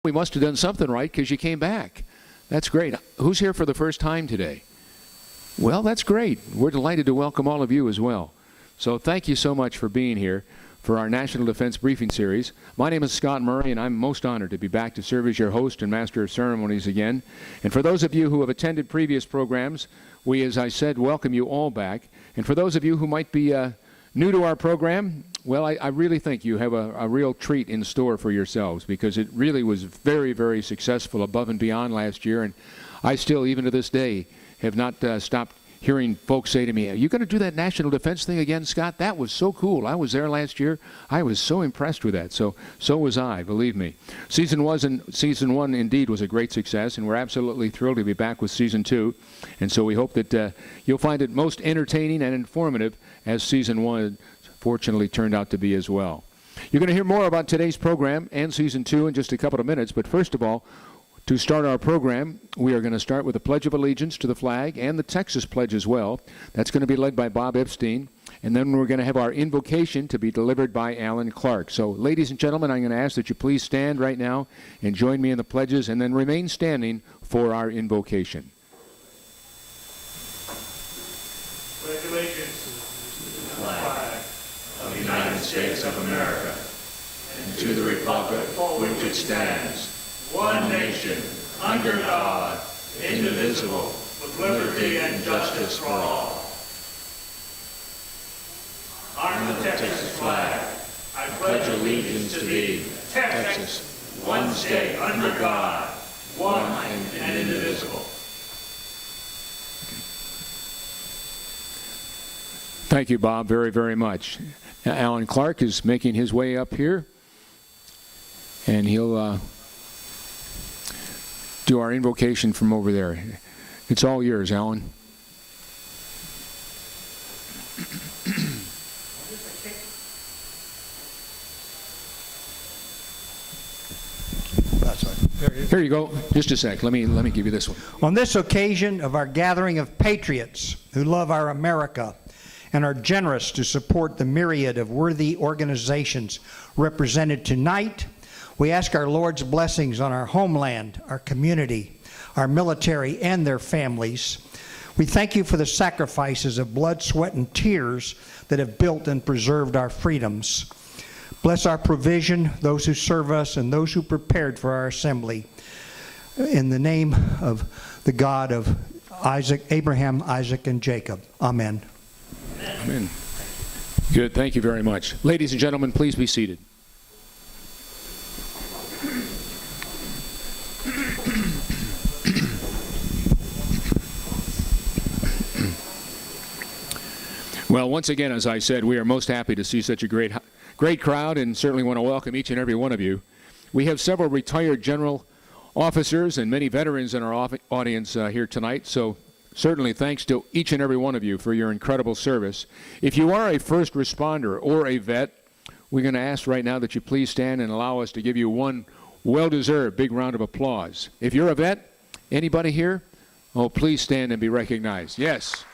we must have done something right because you came back. That's great. Who's here for the first time today? Well, that's great. We're delighted to welcome all of you as well. So thank you so much for being here for our National Defense Briefing Series. My name is Scott Murray, and I'm most honored to be back to serve as your host and Master of Ceremonies again. And for those of you who have attended previous programs, we, as I said, welcome you all back. And for those of you who might be new to our program, well, I really think you have a real treat in store for yourselves, because it really was very, very successful above and beyond last year. And I still, even to this day, have not stopped hearing folks say to me, "Are you going to do that national defense thing again, Scott? That was so cool. I was there last year. I was so impressed with that." So was I, believe me. Season one indeed was a great success, and we're absolutely thrilled to be back with Season 2. And so we hope that you'll find it most entertaining and informative, as Season 1 fortunately turned out to be as well. You're going to hear more about today's program and Season 2 in just a couple of minutes, but first of all, to start our program, we are going to start with the Pledge of Allegiance to the flag and the Texas Pledge as well. That's going to be led by Bob Epstein. And then we're going to have our invocation to be delivered by Alan Clark. So, ladies and gentlemen, I'm going to ask that you please stand right now and join me in the pledges, and then remain standing for our invocation. Pledge allegiance to the flag of the United States of America and to the republic for which it stands, one nation, under God, indivisible, with liberty and justice for all. Honor the Texas flag. I pledge allegiance to thee, Texas, one state under God, one and indivisible. Thank you, Bob, very, very much. Alan Clark is making his way up here, and he'll do our invocation from over there. It's all yours, Alan. Here you go. Just a sec. Let me give you this one. On this occasion of our gathering of patriots who love our America and are generous to support the myriad of worthy organizations represented tonight, we ask our Lord's blessings on our homeland, our community, our military, and their families. We thank you for the sacrifices of blood, sweat, and tears that have built and preserved our freedoms. Bless our provision, those who serve us, and those who prepared for our assembly. In the name of the God of Abraham, Isaac, and Jacob. Amen. Amen. Good. Thank you very much. Ladies and gentlemen, please be seated. Well, once again, as I said, we are most happy to see such a great crowd, and certainly want to welcome each and every one of you. We have several retired general officers and many veterans in our audience here tonight, so certainly thanks to each and every one of you for your incredible service. If you are a first responder or a vet, we're going to ask right now that you please stand and allow us to give you one well-deserved big round of applause. If you're a vet, anybody here? Oh, please stand and be recognized. Yes.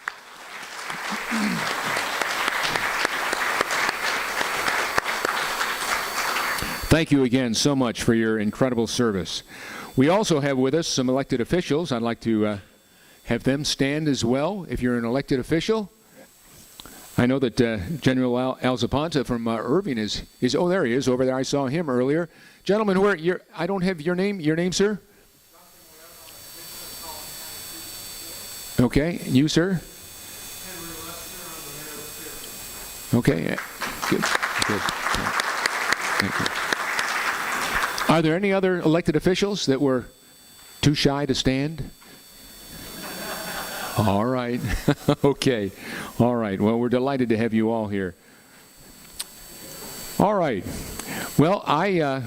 Thank you again so much for your incredible service. We also have with us some elected officials. I'd like to have them stand as well if you're an elected official. I know that General Al Zapanta from Irving is oh, there he is over there. I saw him earlier. Gentlemen, I don't have your name. Your name, sir? Okay, and you, sir? Okay, good. Thank you. Are there any other elected officials that were too shy to stand? All right. Okay. All right. Well, we're delighted to have you all here. All right. Well, I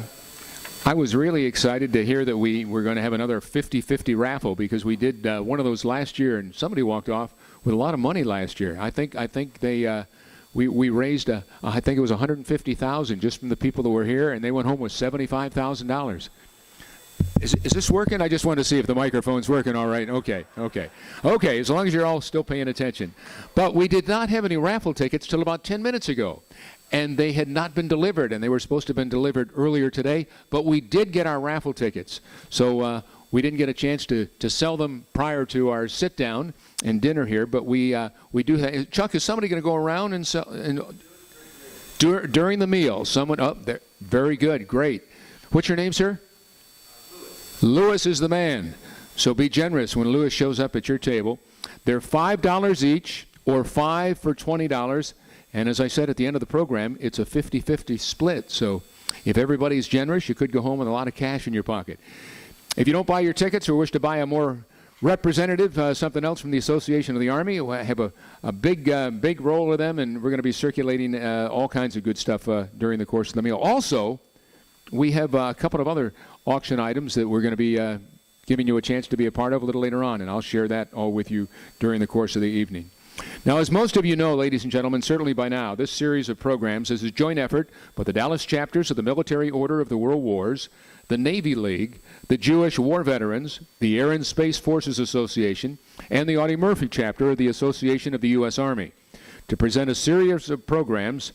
was really excited to hear that we were going to have another 50-50 raffle, because we did one of those last year, and somebody walked off with a lot of money last year. I think they we raised I think it was $150,000 just from the people that were here, and they went home with $75,000. Is this working? I just wanted to see if the microphone's working all right. Okay, as long as you're all still paying attention. But we did not have any raffle tickets till about 10 minutes ago. And they had not been delivered, and they were supposed to have been delivered earlier today. But we did get our raffle tickets. So we didn't get a chance to sell them prior to our sit-down and dinner here. But we do have. Chuck, is somebody going to go around and sell during the meal? Someone up there. Very good. Great. What's your name, sir? Lewis is the man. So be generous when Lewis shows up at your table. They're $5 each, or 5 for $20. And as I said at the end of the program, it's a 50-50 split. So if everybody's generous, you could go home with a lot of cash in your pocket. If you don't buy your tickets or wish to buy a more representative, something else from the Association of the Army, we'll have a big roll of them, and we're going to be circulating all kinds of good stuff during the course of the meal. Also, we have a couple of other auction items that we're going to be giving you a chance to be a part of a little later on, and I'll share that all with you during the course of the evening. Now, as most of you know, ladies and gentlemen, certainly by now, this series of programs is a joint effort by the Dallas chapters of the Military Order of the World Wars, the Navy League, the Jewish War Veterans, the Air and Space Forces Association, and the Audie Murphy chapter of the Association of the U.S. Army, to present a series of programs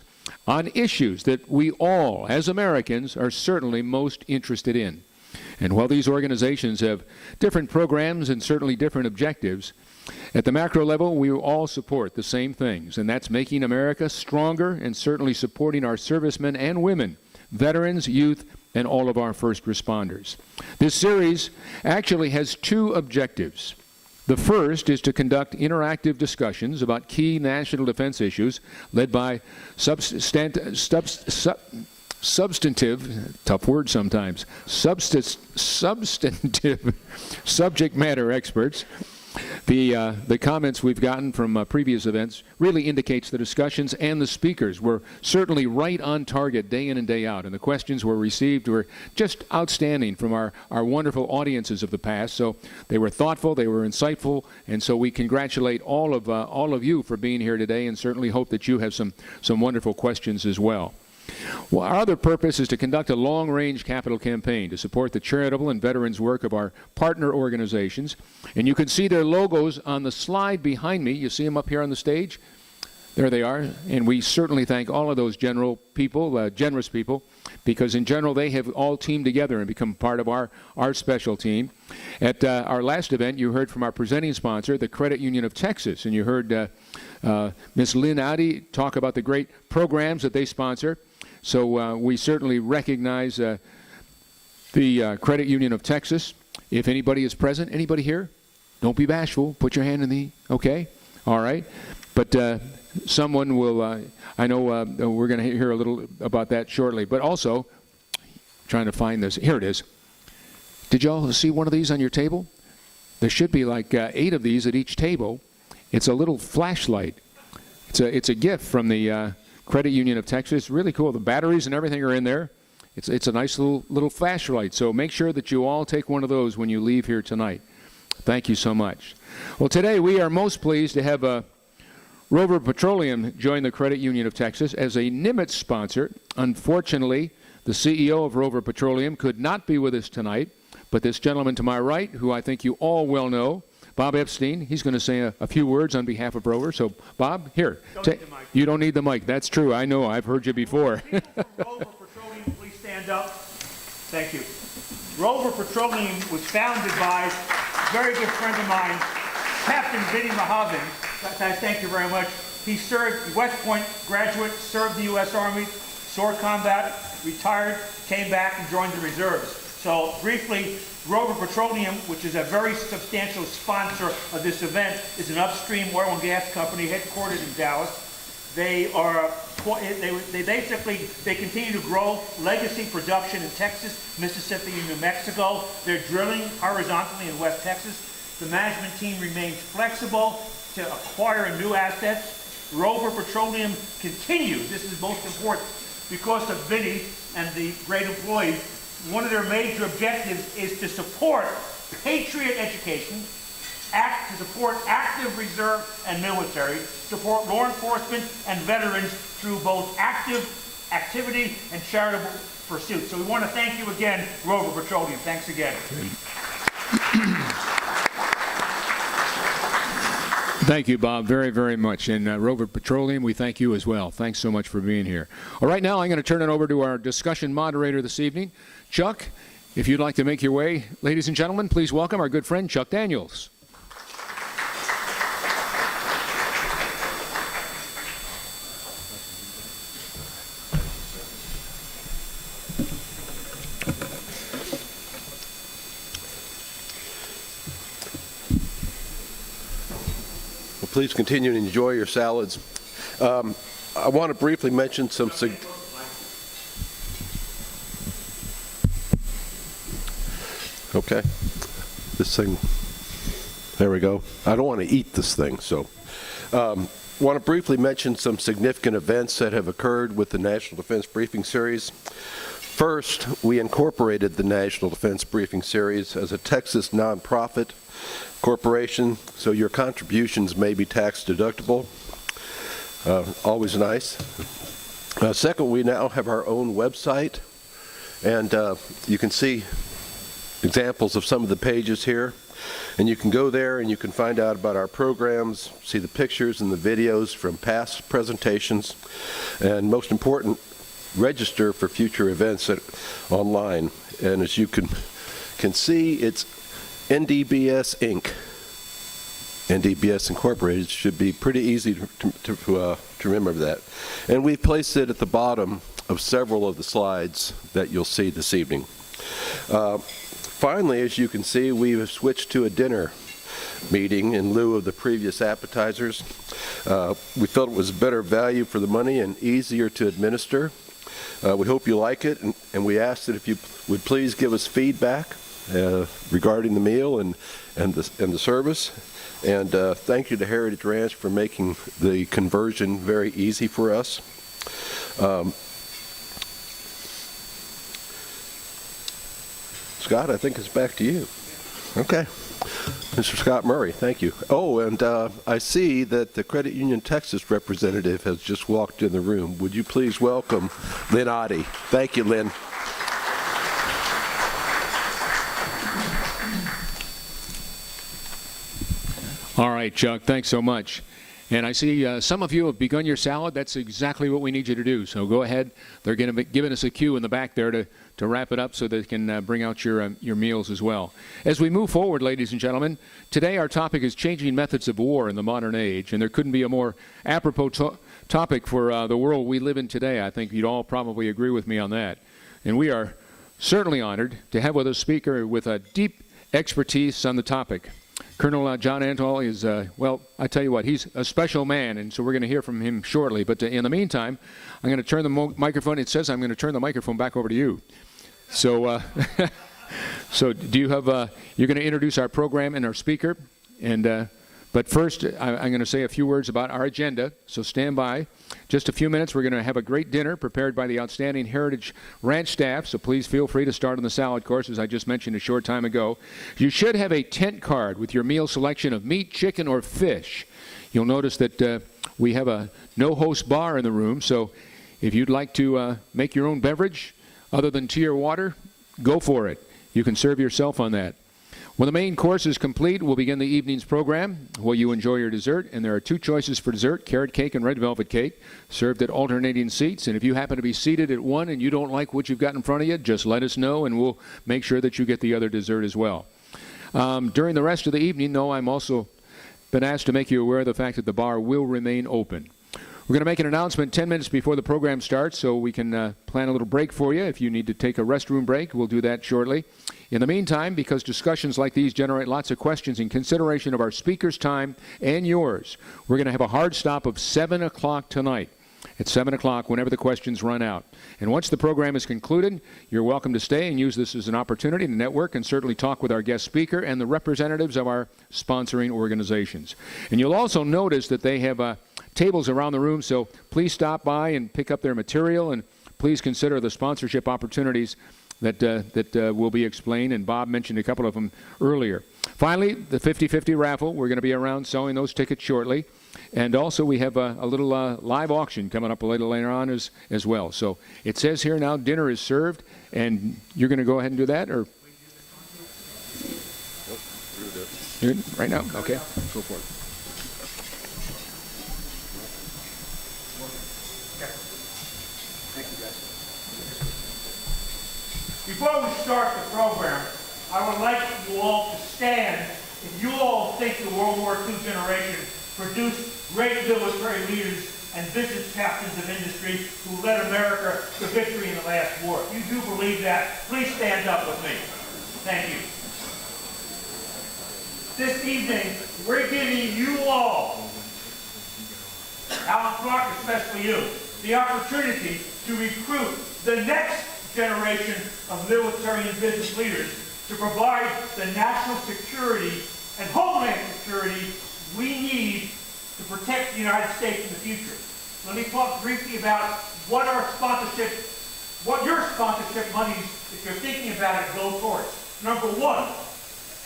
on issues that we all, as Americans, are certainly most interested in. And while these organizations have different programs and certainly different objectives, at the macro level, we all support the same things, and that's making America stronger and certainly supporting our servicemen and women, veterans, youth, and all of our first responders. This series actually has two objectives. The first is to conduct interactive discussions about key national defense issues led by substantive, tough word sometimes, substantive subject matter experts. The comments we've gotten from previous events really indicates the discussions and the speakers were certainly right on target day in and day out, and the questions were received were just outstanding from our wonderful audiences of the past. So they were thoughtful, they were insightful, and so we congratulate all of you for being here today, and certainly hope that you have some wonderful questions as well. Well, our other purpose is to conduct a long-range capital campaign to support the charitable and veterans work of our partner organizations. And you can see their logos on the slide behind me. You see them up here on the stage? There they are. And we certainly thank all of those generous people, because in general they have all teamed together and become part of our special team. At our last event, you heard from our presenting sponsor, the Credit Union of Texas, and you heard Ms. Lynn Audi talk about the great programs that they sponsor. So we certainly recognize the Credit Union of Texas. If anybody is present, anybody here? Don't be bashful. Put your hand in the, okay? All right. But someone will, I know we're going to hear a little about that shortly. But also, trying to find this. Here it is. Did y'all see one of these on your table? There should be like 8 of these at each table. It's a little flashlight. It's a gift from the Credit Union of Texas. Really cool. The batteries and everything are in there. It's a nice little flashlight. So make sure that you all take one of those when you leave here tonight. Thank you so much. Well, today we are most pleased to have Rover Petroleum join the Credit Union of Texas as a Nimitz sponsor. Unfortunately, the CEO of Rover Petroleum could not be with us tonight, but this gentleman to my right, who I think you all well know, Bob Epstein, he's going to say a few words on behalf of Rover. So, Bob, here. You don't need the mic. That's true. I know. I've heard you before. Rover Petroleum, please stand up. Thank you. Rover Petroleum was founded by a very good friend of mine, Captain Vinny Mahavin. Thank you very much. He served, West Point graduate, served the U.S. Army, saw combat, retired, came back, and joined the reserves. So, briefly, Rover Petroleum, which is a very substantial sponsor of this event, is an upstream oil and gas company headquartered in Dallas. They continue to grow legacy production in Texas, Mississippi, and New Mexico. They're drilling horizontally in West Texas. The management team remains flexible to acquire new assets. Rover Petroleum continues, this is most important, because of Vinny and the great employees. One of their major objectives is to support patriot education, to support active reserve and military, support law enforcement and veterans through both active activity and charitable pursuits. So we want to thank you again, Rover Petroleum. Thanks again. Thank you, Bob, very, very much. And Rover Petroleum, we thank you as well. Thanks so much for being here. All right, now I'm going to turn it over to our discussion moderator this evening, Chuck. If you'd like to make your way, ladies and gentlemen, please welcome our good friend, Chuck Daniels. Please continue to enjoy your salads. I want to briefly mention some. Okay, this thing. There we go. I don't want to eat this thing, so. Want to briefly mention some significant events that have occurred with the National Defense Briefing Series. First, we incorporated the National Defense Briefing Series as a Texas nonprofit corporation, so your contributions may be tax deductible. Always nice. Second, we now have our own website, and you can see examples of some of the pages here. And you can go there and you can find out about our programs, see the pictures and the videos from past presentations, and most important, register for future events online. And as you can see, it's NDBS Inc. NDBS Incorporated. Should be pretty easy to remember that. And we've placed it at the bottom of several of the slides that you'll see this evening. Finally, as you can see, we've switched to a dinner meeting in lieu of the previous appetizers. We felt it was better value for the money and easier to administer. We hope you like it, and we ask that if you would please give us feedback regarding the meal and the service. And thank you to Heritage Ranch for making the conversion very easy for us. Scott, I think it's back to you. Okay. Mr. Scott Murray, thank you. Oh, and I see that the Credit Union Texas representative has just walked in the room. Would you please welcome Lynn Oddie? Thank you, Lynn. All right, Chuck, thanks so much. And I see some of you have begun your salad. That's exactly what we need you to do. So go ahead. They're going to be giving us a cue in the back there to wrap it up so they can bring out your meals as well. As we move forward, ladies and gentlemen, today our topic is changing methods of war in the modern age. And there couldn't be a more apropos topic for the world we live in today. I think you'd all probably agree with me on that. And we are certainly honored to have with us a speaker with a deep expertise on the topic. Colonel John Antal is, well, I tell you what, he's a special man, and so we're going to hear from him shortly. But in the meantime, I'm going to turn the microphone. It says I'm going to turn the microphone back over to you. So, so do you have? You're going to introduce our program and our speaker, and but first, I'm going to say a few words about our agenda. So stand by. Just a few minutes. We're going to have a great dinner prepared by the outstanding Heritage Ranch staff. So please feel free to start on the salad course, as I just mentioned a short time ago. You should have a tent card with your meal selection of meat, chicken, or fish. You'll notice that we have a no-host bar in the room. So if you'd like to make your own beverage other than tea or water, go for it. You can serve yourself on that. When the main course is complete, we'll begin the evening's program while you enjoy your dessert. And there are two choices for dessert, carrot cake and red velvet cake, served at alternating seats. And if you happen to be seated at one and you don't like what you've got in front of you, just let us know and we'll make sure that you get the other dessert as well. During the rest of the evening, though, I'm also been asked to make you aware of the fact that the bar will remain open. We're going to make an announcement 10 minutes before the program starts so we can plan a little break for you. If you need to take a restroom break, we'll do that shortly. In the meantime, because discussions like these generate lots of questions in consideration of our speaker's time and yours, we're going to have a hard stop of 7 o'clock tonight. At 7 o'clock, whenever the questions run out. And once the program is concluded, you're welcome to stay and use this as an opportunity to network and certainly talk with our guest speaker and the representatives of our sponsoring organizations. And you'll also notice that they have tables around the room, so please stop by and pick up their material, and please consider the sponsorship opportunities that will be explained, and Bob mentioned a couple of them earlier. Finally, the 50-50 raffle. We're going to be around selling those tickets shortly. And also, we have a little live auction coming up a little later on as well. So it says here now dinner is served, and you're going to go ahead and do that, or? Right now? Okay. Go for it. Before we start the program, I would like you all to stand if you all think the World War II generation produced great military leaders and business captains of industry who led America to victory in the last war. If you do believe that, please stand up with me. Thank you. This evening, we're giving you all, Alan Clark, especially you, the opportunity to recruit the next generation of military and business leaders to provide the national security and homeland security we need to protect the United States in the future. Let me talk briefly about what your sponsorship monies, if you're thinking about it, go towards. Number one,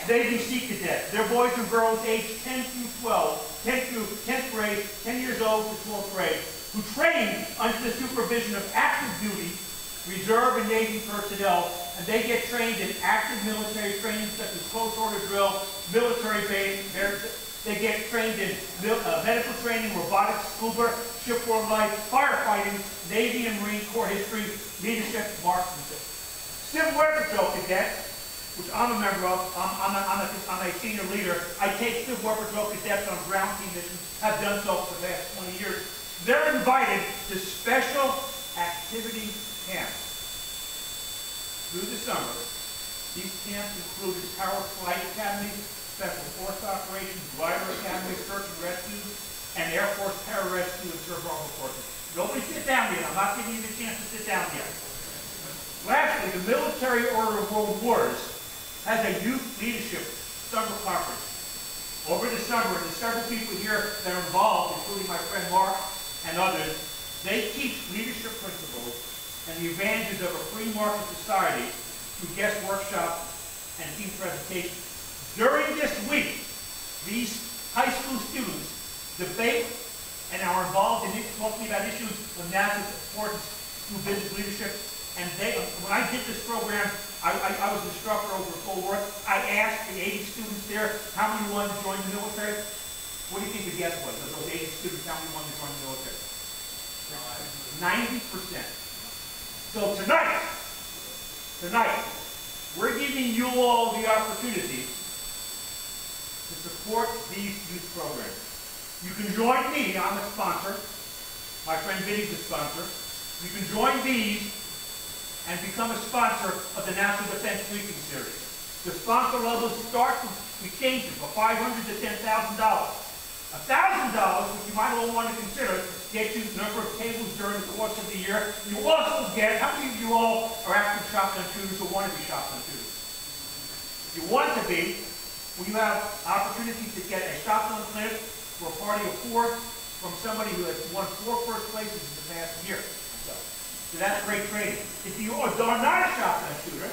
Navy Sea Cadets. They're boys and girls aged 10 through 12, 10th grade, 10 years old to 12th grade, who train under the supervision of active duty Reserve and Navy personnel, and they get trained in active military training such as close order drill, military base. They get trained in medical training, robotics, scuba, shipboard life, firefighting, Navy and Marine Corps history, leadership, marksmanship. Civil Weapons Drill Cadets, which I'm a member of, I'm a senior leader. I take Civil Weapons Drill Cadets on ground team missions, have done so for the past 20 years. They're invited to special activity camps through the summer. These camps included Power Flight Academy, Special Force Operations, Glider Academy, Search and Rescue, and Air Force Pararescue and Survival Forces. Nobody sit down yet. I'm not giving you the chance to sit down yet. Lastly, the Military Order of World Wars has a youth leadership summer conference. Over the summer, there's several people here that are involved, including my friend Mark and others. They teach leadership principles and the advantages of a free market society through guest workshops and team presentations. During this week, these high school students debate and are involved in talking about issues of national importance through business leadership. And when I did this program, I was an instructor over at Fort Worth. I asked the 80 students there, how many wanted to join the military? What do you think the guess was of those 80 students, how many wanted to join the military? 90%. So tonight, we're giving you all the opportunity to support these youth programs. You can join me, I'm a sponsor. My friend Vinny's a sponsor. You can join these and become a sponsor of the National Defense Briefing Series. The sponsor levels start we change it from $500 to $10,000. $1,000, which you might all want to consider, get you the number of tables during the course of the year. You also get, how many of you all are active shotgun shooters or want to be shotgun shooters? If you want to be, well, you have opportunity to get a shotgun clip for a party of 4 from somebody who has won 4 first places in the past year. So that's great training. If you are not a shotgun shooter,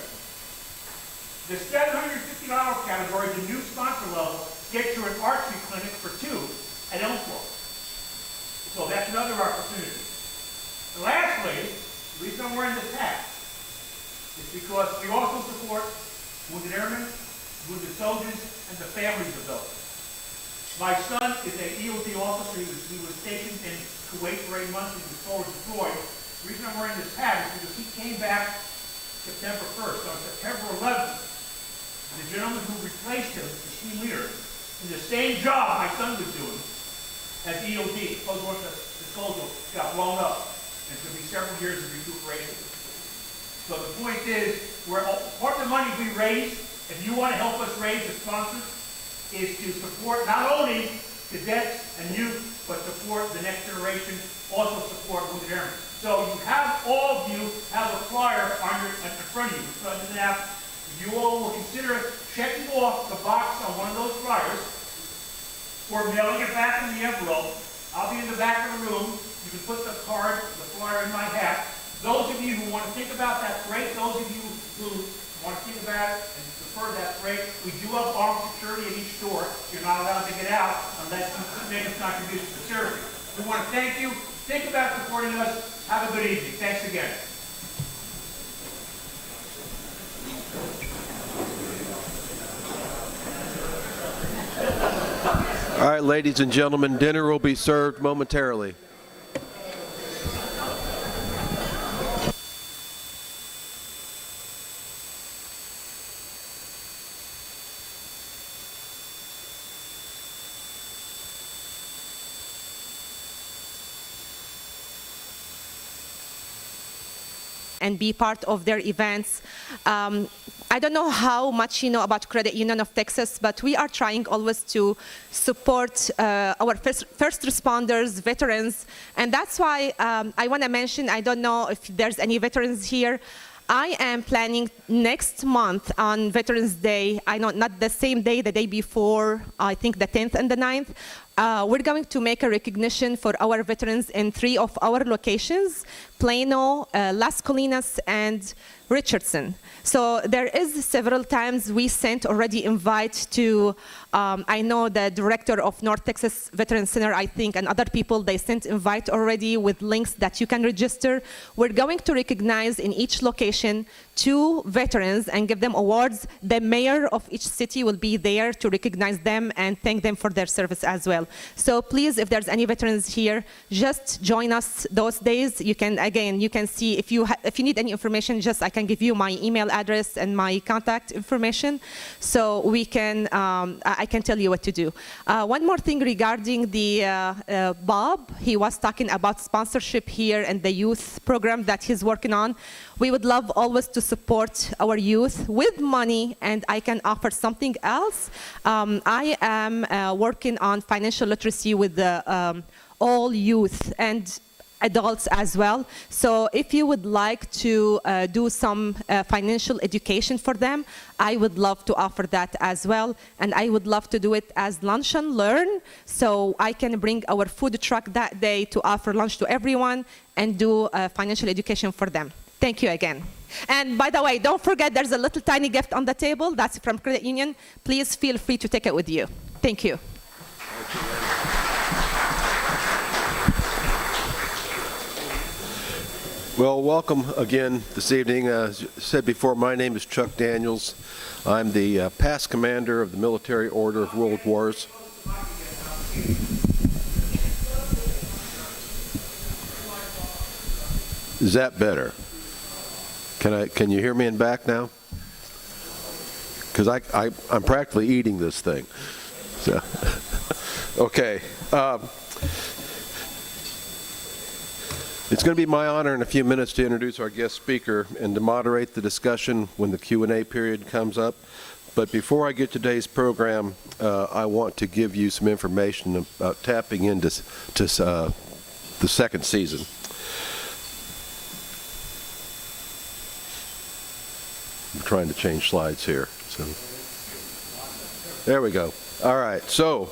the $750 category, the new sponsor level, gets you an archery clinic for 2 at Elmthorpe. So that's another opportunity. And lastly, the reason I'm wearing this hat is because we also support wounded airmen, wounded soldiers, and the families of those. My son is an EOD officer. He was stationed in Kuwait for 8 months and he was forward deployed. The reason I'm wearing this hat is because he came back September 1st. On September 11th, the gentleman who replaced him, the team leader, in the same job my son was doing as EOD, close order disposal, got blown up. And it's going to be several years of recuperation. So the point is, part of the money we raise, if you want to help us raise the sponsors, is to support not only cadets and youth, but support the next generation, also support wounded airmen. So you have, all of you have a flyer in front of you. So you all will consider checking off the box on one of those flyers or mailing it back in the envelope. I'll be in the back of the room. You can put the card, the flyer in my hat. Those of you who want to think about that, great. Those of you who want to think about it and defer that break. We do have armed security at each door. You're not allowed to get out unless you make a contribution to charity. We want to thank you. Think about supporting us. Have a good evening. Thanks again. All right, ladies and gentlemen, dinner will be served momentarily. And be part of their events. I don't know how much you know about Credit Union of Texas, but we are trying always to support our first responders, veterans, and that's why I want to mention, I don't know if there's any veterans here. I am planning next month on Veterans Day, I know not the same day, the day before, I think the 10th and the 9th, we're going to make a recognition for our veterans in 3 of our locations, Plano, Las Colinas, and Richardson. So there is several times we sent already invite to, I know the director of North Texas Veterans Center, I think, and other people, they sent invite already with links that you can register. We're going to recognize in each location 2 veterans and give them awards. The mayor of each city will be there to recognize them and thank them for their service as well. So please, if there's any veterans here, just join us those days. You can, again, you can see if you need any information, just I can give you my email address and my contact information, so we can I can tell you what to do. One more thing regarding the Bob, he was talking about sponsorship here and the youth program that he's working on. We would love always to support our youth with money, and I can offer something else. I am working on financial literacy with the all youth and adults as well. So if you would like to do some financial education for them, I would love to offer that as well. And I would love to do it as lunch and learn. So I can bring our food truck that day to offer lunch to everyone and do financial education for them. Thank you again. And by the way, don't forget there's a little tiny gift on the table. That's from Credit Union. Please feel free to take it with you. Thank you. Well, welcome again this evening. As I said before, my name is Chuck Daniels. I'm the past commander of the Military Order of World Wars. Is that better? Can you hear me in back now? Because I'm practically eating this thing. So, okay. It's going to be my honor in a few minutes to introduce our guest speaker and to moderate the discussion when the Q&A period comes up. But before I get to today's program, I want to give you some information about tapping into the second season. I'm trying to change slides here. So, there we go. All right. So,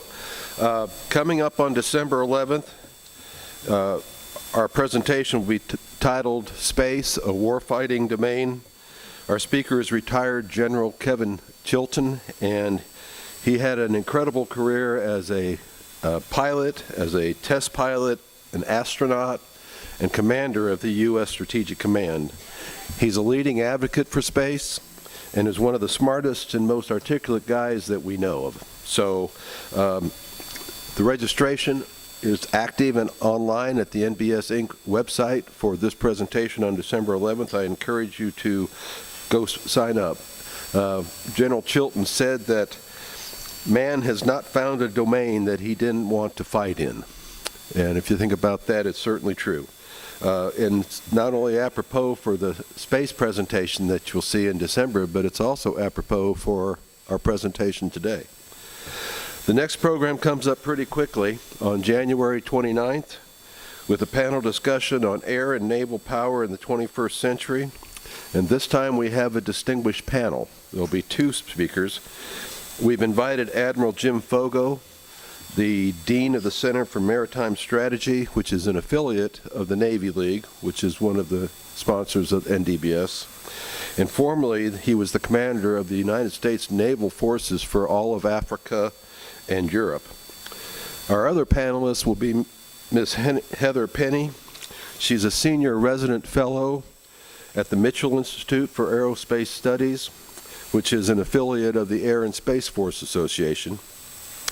coming up on December 11th, our presentation will be titled Space, a Warfighting Domain. Our speaker is retired General Kevin Chilton, and he had an incredible career as a pilot, as a test pilot, an astronaut, and commander of the U.S. Strategic Command. He's a leading advocate for space and is one of the smartest and most articulate guys that we know of. So the registration is active and online at the NBS Inc. website for this presentation on December 11th. I encourage you to go sign up. General Chilton said that man has not found a domain that he didn't want to fight in. And if you think about that, it's certainly true. And it's not only apropos for the space presentation that you'll see in December, but it's also apropos for our presentation today. The next program comes up pretty quickly on January 29th with a panel discussion on air and naval power in the 21st century. And this time we have a distinguished panel. There'll be 2 speakers. We've invited Admiral Jim Fogo, the Dean of the Center for Maritime Strategy, which is an affiliate of the Navy League, which is one of the sponsors of NDBS. And formerly, he was the commander of the United States Naval Forces for all of Africa and Europe. Our other panelists will be Ms. Heather Penny. She's a senior resident fellow at the Mitchell Institute for Aerospace Studies, which is an affiliate of the Air and Space Force Association.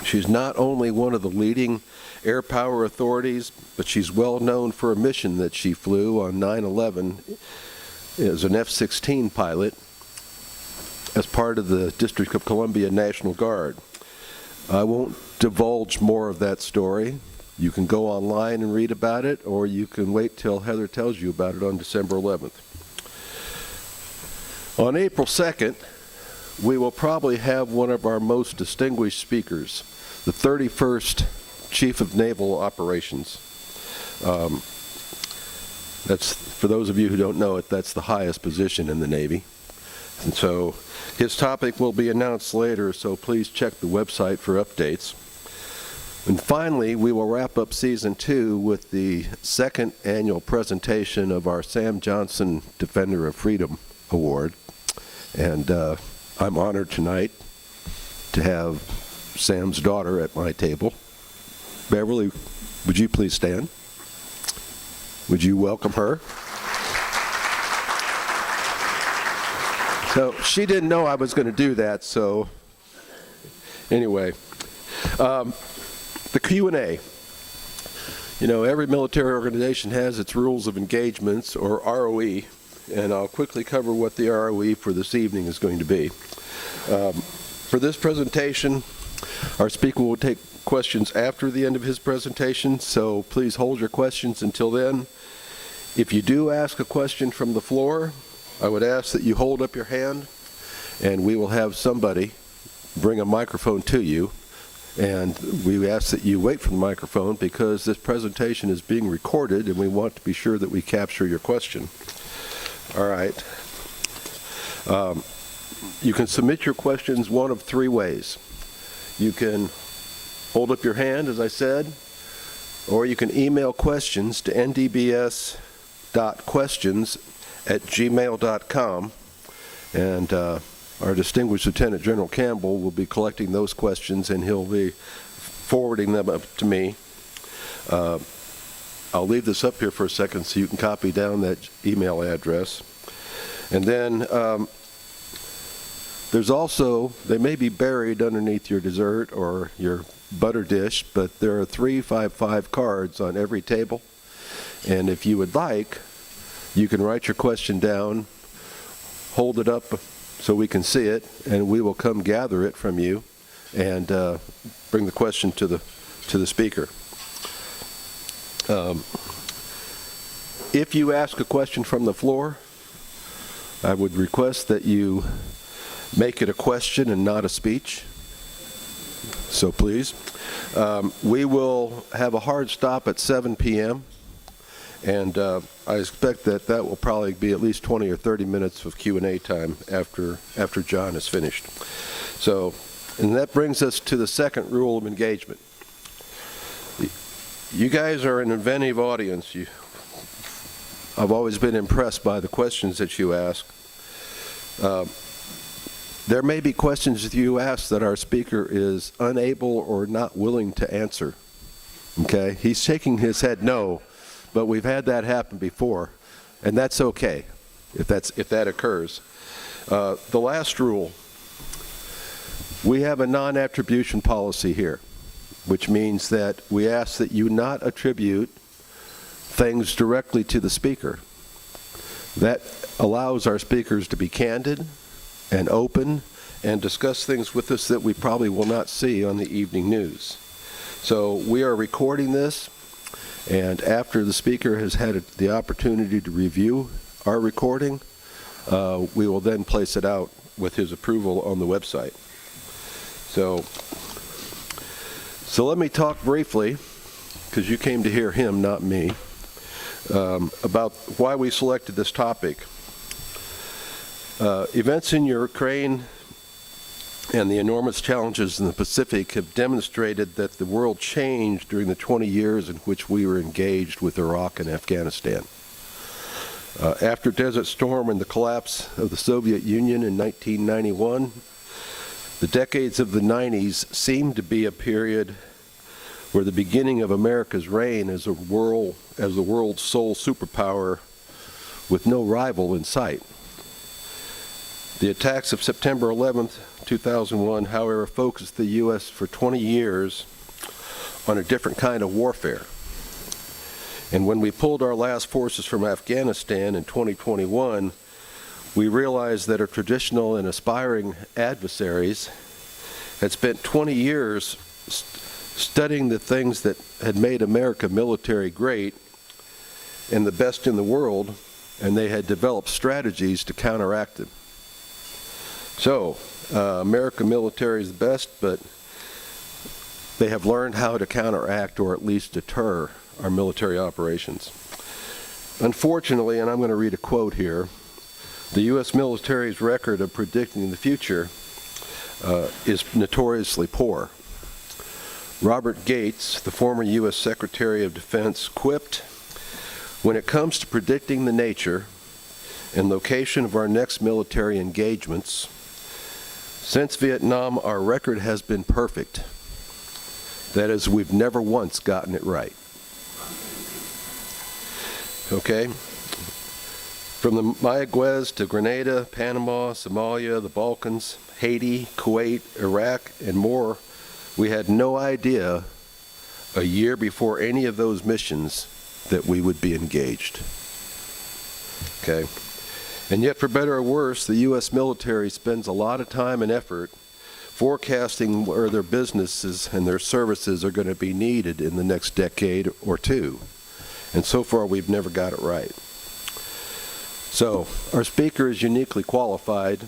She's not only one of the leading air power authorities, but she's well known for a mission that she flew on 9/11 as an F-16 pilot as part of the District of Columbia National Guard. I won't divulge more of that story. You can go online and read about it, or you can wait till Heather tells you about it on December 11th. On April 2nd, we will probably have one of our most distinguished speakers, the 31st Chief of Naval Operations. That's, for those of you who don't know it, that's the highest position in the Navy. And so his topic will be announced later, so please check the website for updates. And finally, we will wrap up Season 2 with the second annual presentation of our Sam Johnson Defender of Freedom Award. And I'm honored tonight to have Sam's daughter at my table. Beverly, would you please stand? Would you welcome her? So she didn't know I was going to do that, so anyway. The Q&A. You know, every military organization has its rules of engagements, or ROE, and I'll quickly cover what the ROE for this evening is going to be. For this presentation, our speaker will take questions after the end of his presentation, so please hold your questions until then. If you do ask a question from the floor, I would ask that you hold up your hand, and we will have somebody bring a microphone to you. And we ask that you wait for the microphone because this presentation is being recorded, and we want to be sure that we capture your question. All right. You can submit your questions one of three ways. You can hold up your hand, as I said, or you can email questions to ndbs.questions@gmail.com, and our distinguished Lieutenant General Campbell will be collecting those questions, and he'll be forwarding them up to me. I'll leave this up here for a second so you can copy down that email address. And then there's also, they may be buried underneath your dessert or your butter dish, but there are 355 cards on every table. And if you would like, you can write your question down, hold it up so we can see it, and we will come gather it from you and bring the question to the speaker. If you ask a question from the floor, I would request that you make it a question and not a speech. So please. We will have a hard stop at 7 p.m. And I expect that will probably be at least 20 or 30 minutes of Q&A time after John is finished. So, and that brings us to the second rule of engagement. You guys are an inventive audience. I've always been impressed by the questions that you ask. There may be questions that you ask that our speaker is unable or not willing to answer. Okay? He's shaking his head no. But we've had that happen before, and that's okay if that occurs. The last rule, we have a non-attribution policy here, which means that we ask that you not attribute things directly to the speaker. That allows our speakers to be candid and open and discuss things with us that we probably will not see on the evening news. So we are recording this. And after the speaker has had the opportunity to review our recording, we will then place it out with his approval on the website. So let me talk briefly, because you came to hear him, not me, about why we selected this topic. Events in Ukraine and the enormous challenges in the Pacific have demonstrated that the world changed during the 20 years in which we were engaged with Iraq and Afghanistan. After Desert Storm and the collapse of the Soviet Union in 1991, the decades of the 90s seemed to be a period where the beginning of America's reign as the world's sole superpower with no rival in sight. The attacks of September 11th, 2001, however, focused the U.S. for 20 years on a different kind of warfare. And when we pulled our last forces from Afghanistan in 2021, we realized that our traditional and aspiring adversaries had spent 20 years studying the things that had made America military great and the best in the world, and they had developed strategies to counteract them. So, American military is the best, but they have learned how to counteract or at least deter our military operations. Unfortunately, and I'm going to read a quote here, the U.S. military's record of predicting the future is notoriously poor. Robert Gates, the former U.S. Secretary of Defense, quipped, "When it comes to predicting the nature and location of our next military engagements, since Vietnam, our record has been perfect. That is, we've never once gotten it right." Okay? From the Mayaguez to Grenada, Panama, Somalia, the Balkans, Haiti, Kuwait, Iraq, and more, we had no idea a year before any of those missions that we would be engaged. Okay? And yet, for better or worse, the U.S. military spends a lot of time and effort forecasting where their businesses and their services are going to be needed in the next decade or two. And so far, we've never got it right. So, our speaker is uniquely qualified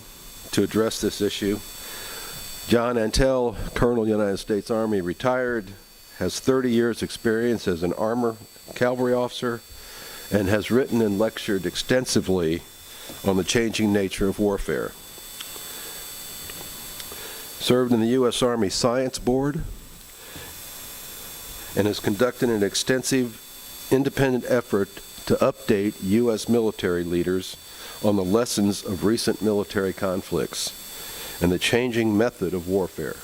to address this issue. John Antel, Colonel, United States Army, retired, has 30 years experience as an armor cavalry officer, and has written and lectured extensively on the changing nature of warfare. Served in the U.S. Army Science Board, and has conducted an extensive independent effort to update U.S. military leaders on the lessons of recent military conflicts and the changing method of warfare.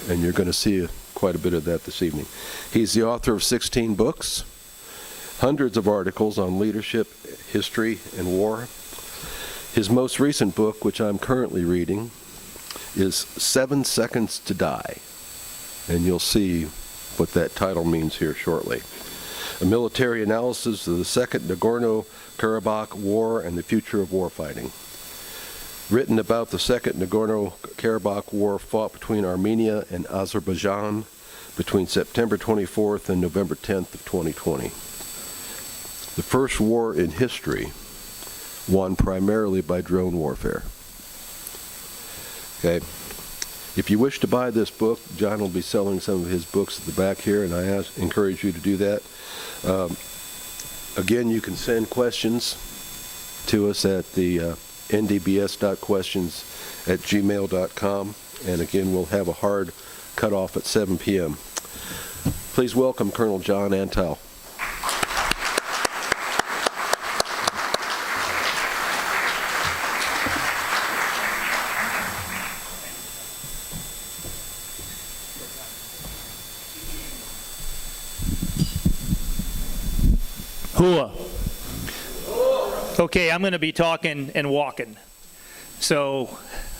And you're going to see quite a bit of that this evening. He's the author of 16 books, hundreds of articles on leadership, history, and war. His most recent book, which I'm currently reading, is 7 Seconds to Die. And you'll see what that title means here shortly. A military analysis of the Second Nagorno-Karabakh War and the future of warfighting. Written about the Second Nagorno-Karabakh War fought between Armenia and Azerbaijan between September 24th and November 10th of 2020. The first war in history won primarily by drone warfare. Okay. If you wish to buy this book, John will be selling some of his books at the back here, and I encourage you to do that. Again, you can send questions to us at the ndbs.questions@gmail.com, and again, we'll have a hard cutoff at 7 p.m. Please welcome Colonel John Antal. Hua. Okay, I'm going to be talking and walking. So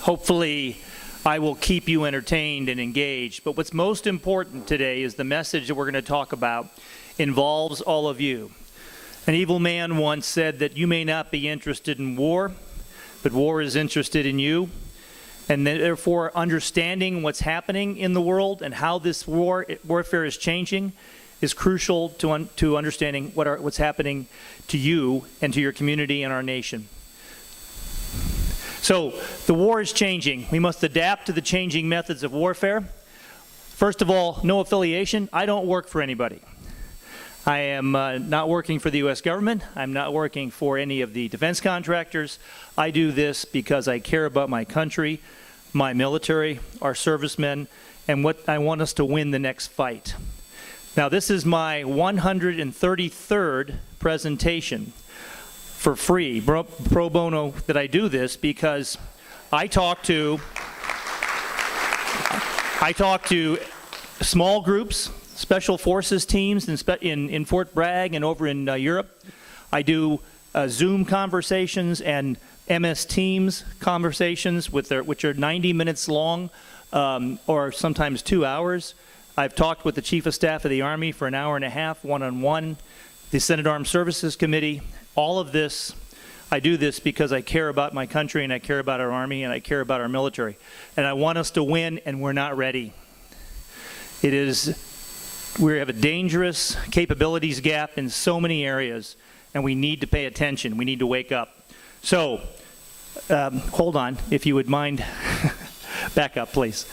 hopefully I will keep you entertained and engaged. But what's most important today is the message that we're going to talk about involves all of you. An evil man once said that you may not be interested in war, but war is interested in you. And therefore, understanding what's happening in the world and how this warfare is changing is crucial to understanding what's happening to you and to your community and our nation. So, the war is changing. We must adapt to the changing methods of warfare. First of all, no affiliation. I don't work for anybody. I am not working for the U.S. government. I'm not working for any of the defense contractors. I do this because I care about my country, my military, our servicemen, and what I want us to win the next fight. Now, this is my 133rd presentation for free, pro bono, that I do this because I talk to small groups, special forces teams in Fort Bragg and over in Europe. I do Zoom conversations and MS Teams conversations which are 90 minutes long or sometimes 2 hours. I've talked with the Chief of Staff of the Army for an hour and a half, one-on-one, the Senate Armed Services Committee. All of this, I do this because I care about my country and I care about our Army and I care about our military. And I want us to win, and we're not ready. We have a dangerous capabilities gap in so many areas, and we need to pay attention. We need to wake up. So, hold on, if you would mind. Back up, please.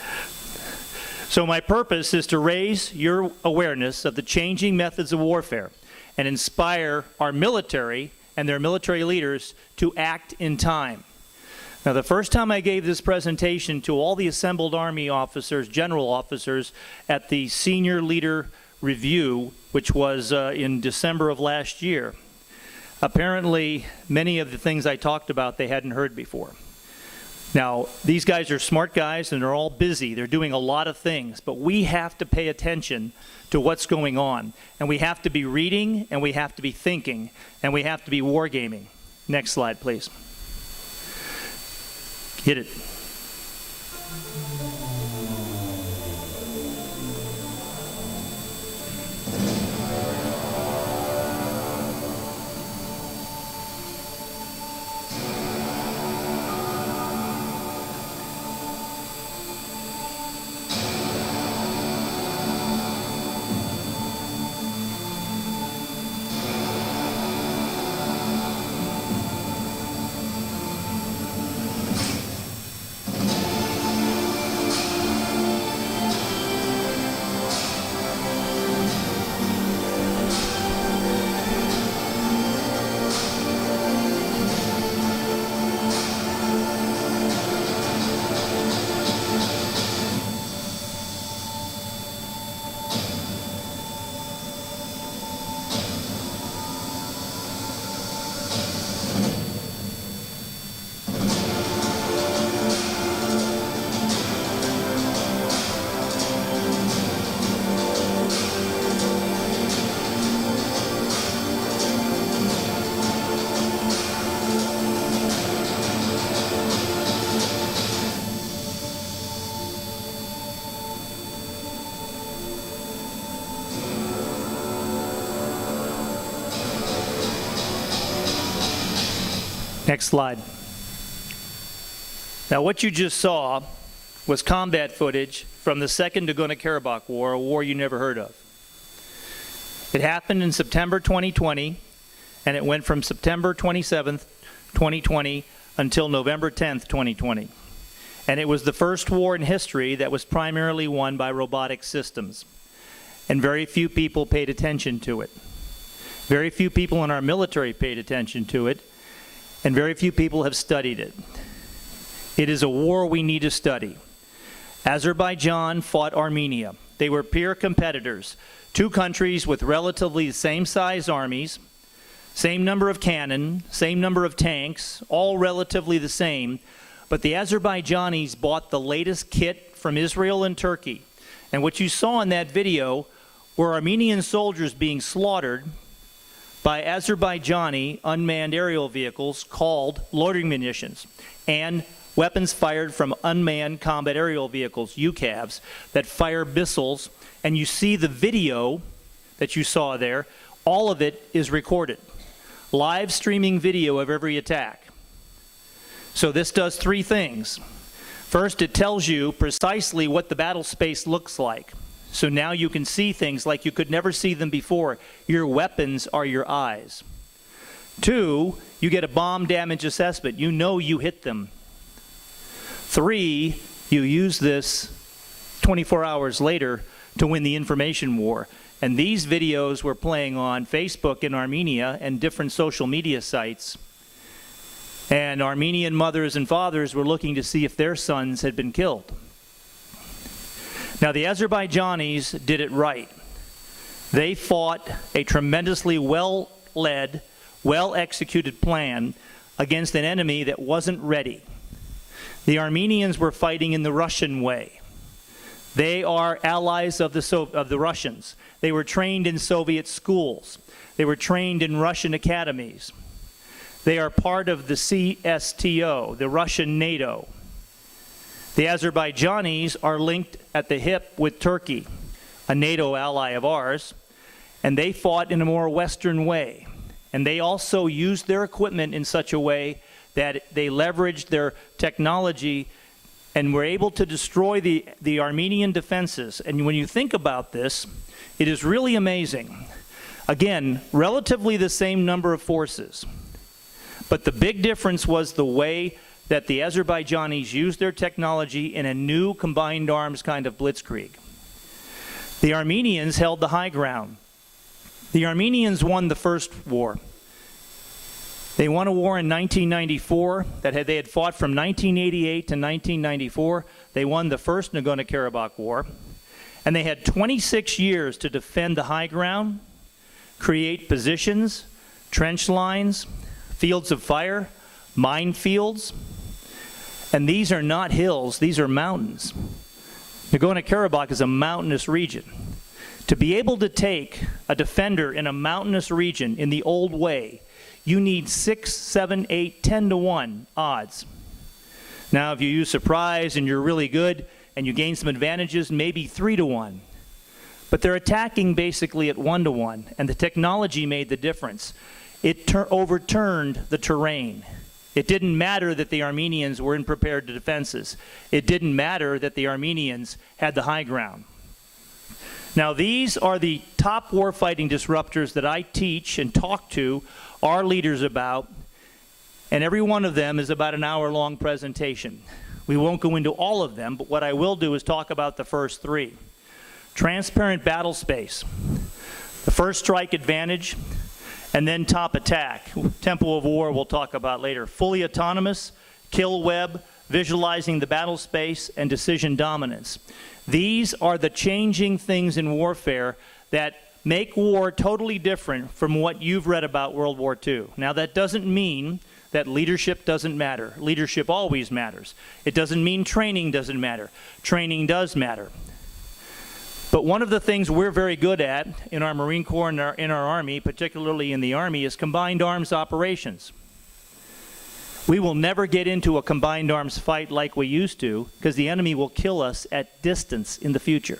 So my purpose is to raise your awareness of the changing methods of warfare and inspire our military and their military leaders to act in time. Now, the first time I gave this presentation to all the assembled Army officers, general officers, at the Senior Leader Review, which was in December of last year, apparently many of the things I talked about they hadn't heard before. Now, these guys are smart guys and they're all busy. They're doing a lot of things, but we have to pay attention to what's going on. And we have to be reading, and we have to be thinking, and we have to be wargaming. Next slide, please. Hit it. Next slide. Now, what you just saw was combat footage from the Second Nagorno-Karabakh War, a war you never heard of. It happened in September 2020, and it went from September 27th, 2020 until November 10th, 2020. And it was the first war in history that was primarily won by robotic systems. And very few people paid attention to it. Very few people in our military paid attention to it, and very few people have studied it. It is a war we need to study. Azerbaijan fought Armenia. They were peer competitors, two countries with relatively the same size armies, same number of cannon, same number of tanks, all relatively the same, but the Azerbaijanis bought the latest kit from Israel and Turkey. And what you saw in that video were Armenian soldiers being slaughtered by Azerbaijani unmanned aerial vehicles called loitering munitions, and weapons fired from unmanned combat aerial vehicles, UCAVs, that fire missiles. And you see the video that you saw there, all of it is recorded. Live streaming video of every attack. So this does three things. First, it tells you precisely what the battle space looks like. So now you can see things like you could never see them before. Your weapons are your eyes. Two, you get a bomb damage assessment. You know you hit them. Three, you use this 24 hours later to win the information war. And these videos were playing on Facebook in Armenia and different social media sites. And Armenian mothers and fathers were looking to see if their sons had been killed. Now, the Azerbaijanis did it right. They fought a tremendously well-led, well-executed plan against an enemy that wasn't ready. The Armenians were fighting in the Russian way. They are allies of the Russians. They were trained in Soviet schools. They were trained in Russian academies. They are part of the CSTO, the Russian NATO. The Azerbaijanis are linked at the hip with Turkey, a NATO ally of ours, and they fought in a more Western way. And they also used their equipment in such a way that they leveraged their technology and were able to destroy the Armenian defenses. And when you think about this, it is really amazing. Again, relatively the same number of forces. But the big difference was the way that the Azerbaijanis used their technology in a new combined arms kind of blitzkrieg. The Armenians held the high ground. The Armenians won the first war. They won a war in 1994 that they had fought from 1988 to 1994. They won the first Nagorno-Karabakh war. And they had 26 years to defend the high ground, create positions, trench lines, fields of fire, minefields. And these are not hills, these are mountains. Nagorno-Karabakh is a mountainous region. To be able to take a defender in a mountainous region in the old way, you need 6, 7, 8, 10 to 1 odds. Now, if you use surprise and you're really good and you gain some advantages, maybe 3 to 1. But they're attacking basically at 1 to 1, and the technology made the difference. It overturned the terrain. It didn't matter that the Armenians were in prepared defenses. It didn't matter that the Armenians had the high ground. Now, these are the top warfighting disruptors that I teach and talk to our leaders about, and every one of them is about an hour-long presentation. We won't go into all of them, but what I will do is talk about the first 3. Transparent battle space, the first strike advantage, and then top attack. Tempo of war we'll talk about later. Fully autonomous, kill web, visualizing the battle space, and decision dominance. These are the changing things in warfare that make war totally different from what you've read about World War II. Now, that doesn't mean that leadership doesn't matter. Leadership always matters. It doesn't mean training doesn't matter. Training does matter. But one of the things we're very good at in our Marine Corps and in our Army, particularly in the Army, is combined arms operations. We will never get into a combined arms fight like we used to because the enemy will kill us at distance in the future.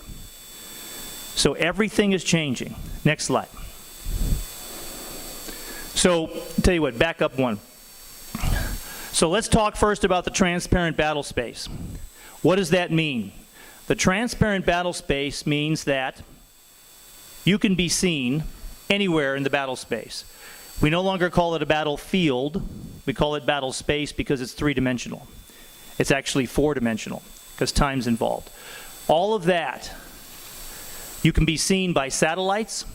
So everything is changing. Next slide. So, tell you what, back up one. So let's talk first about the transparent battle space. What does that mean? The transparent battle space means that you can be seen anywhere in the battle space. We no longer call it a battlefield. We call it battle space because it's 3-dimensional. It's actually 4-dimensional because time's involved. All of that, you can be seen by satellites,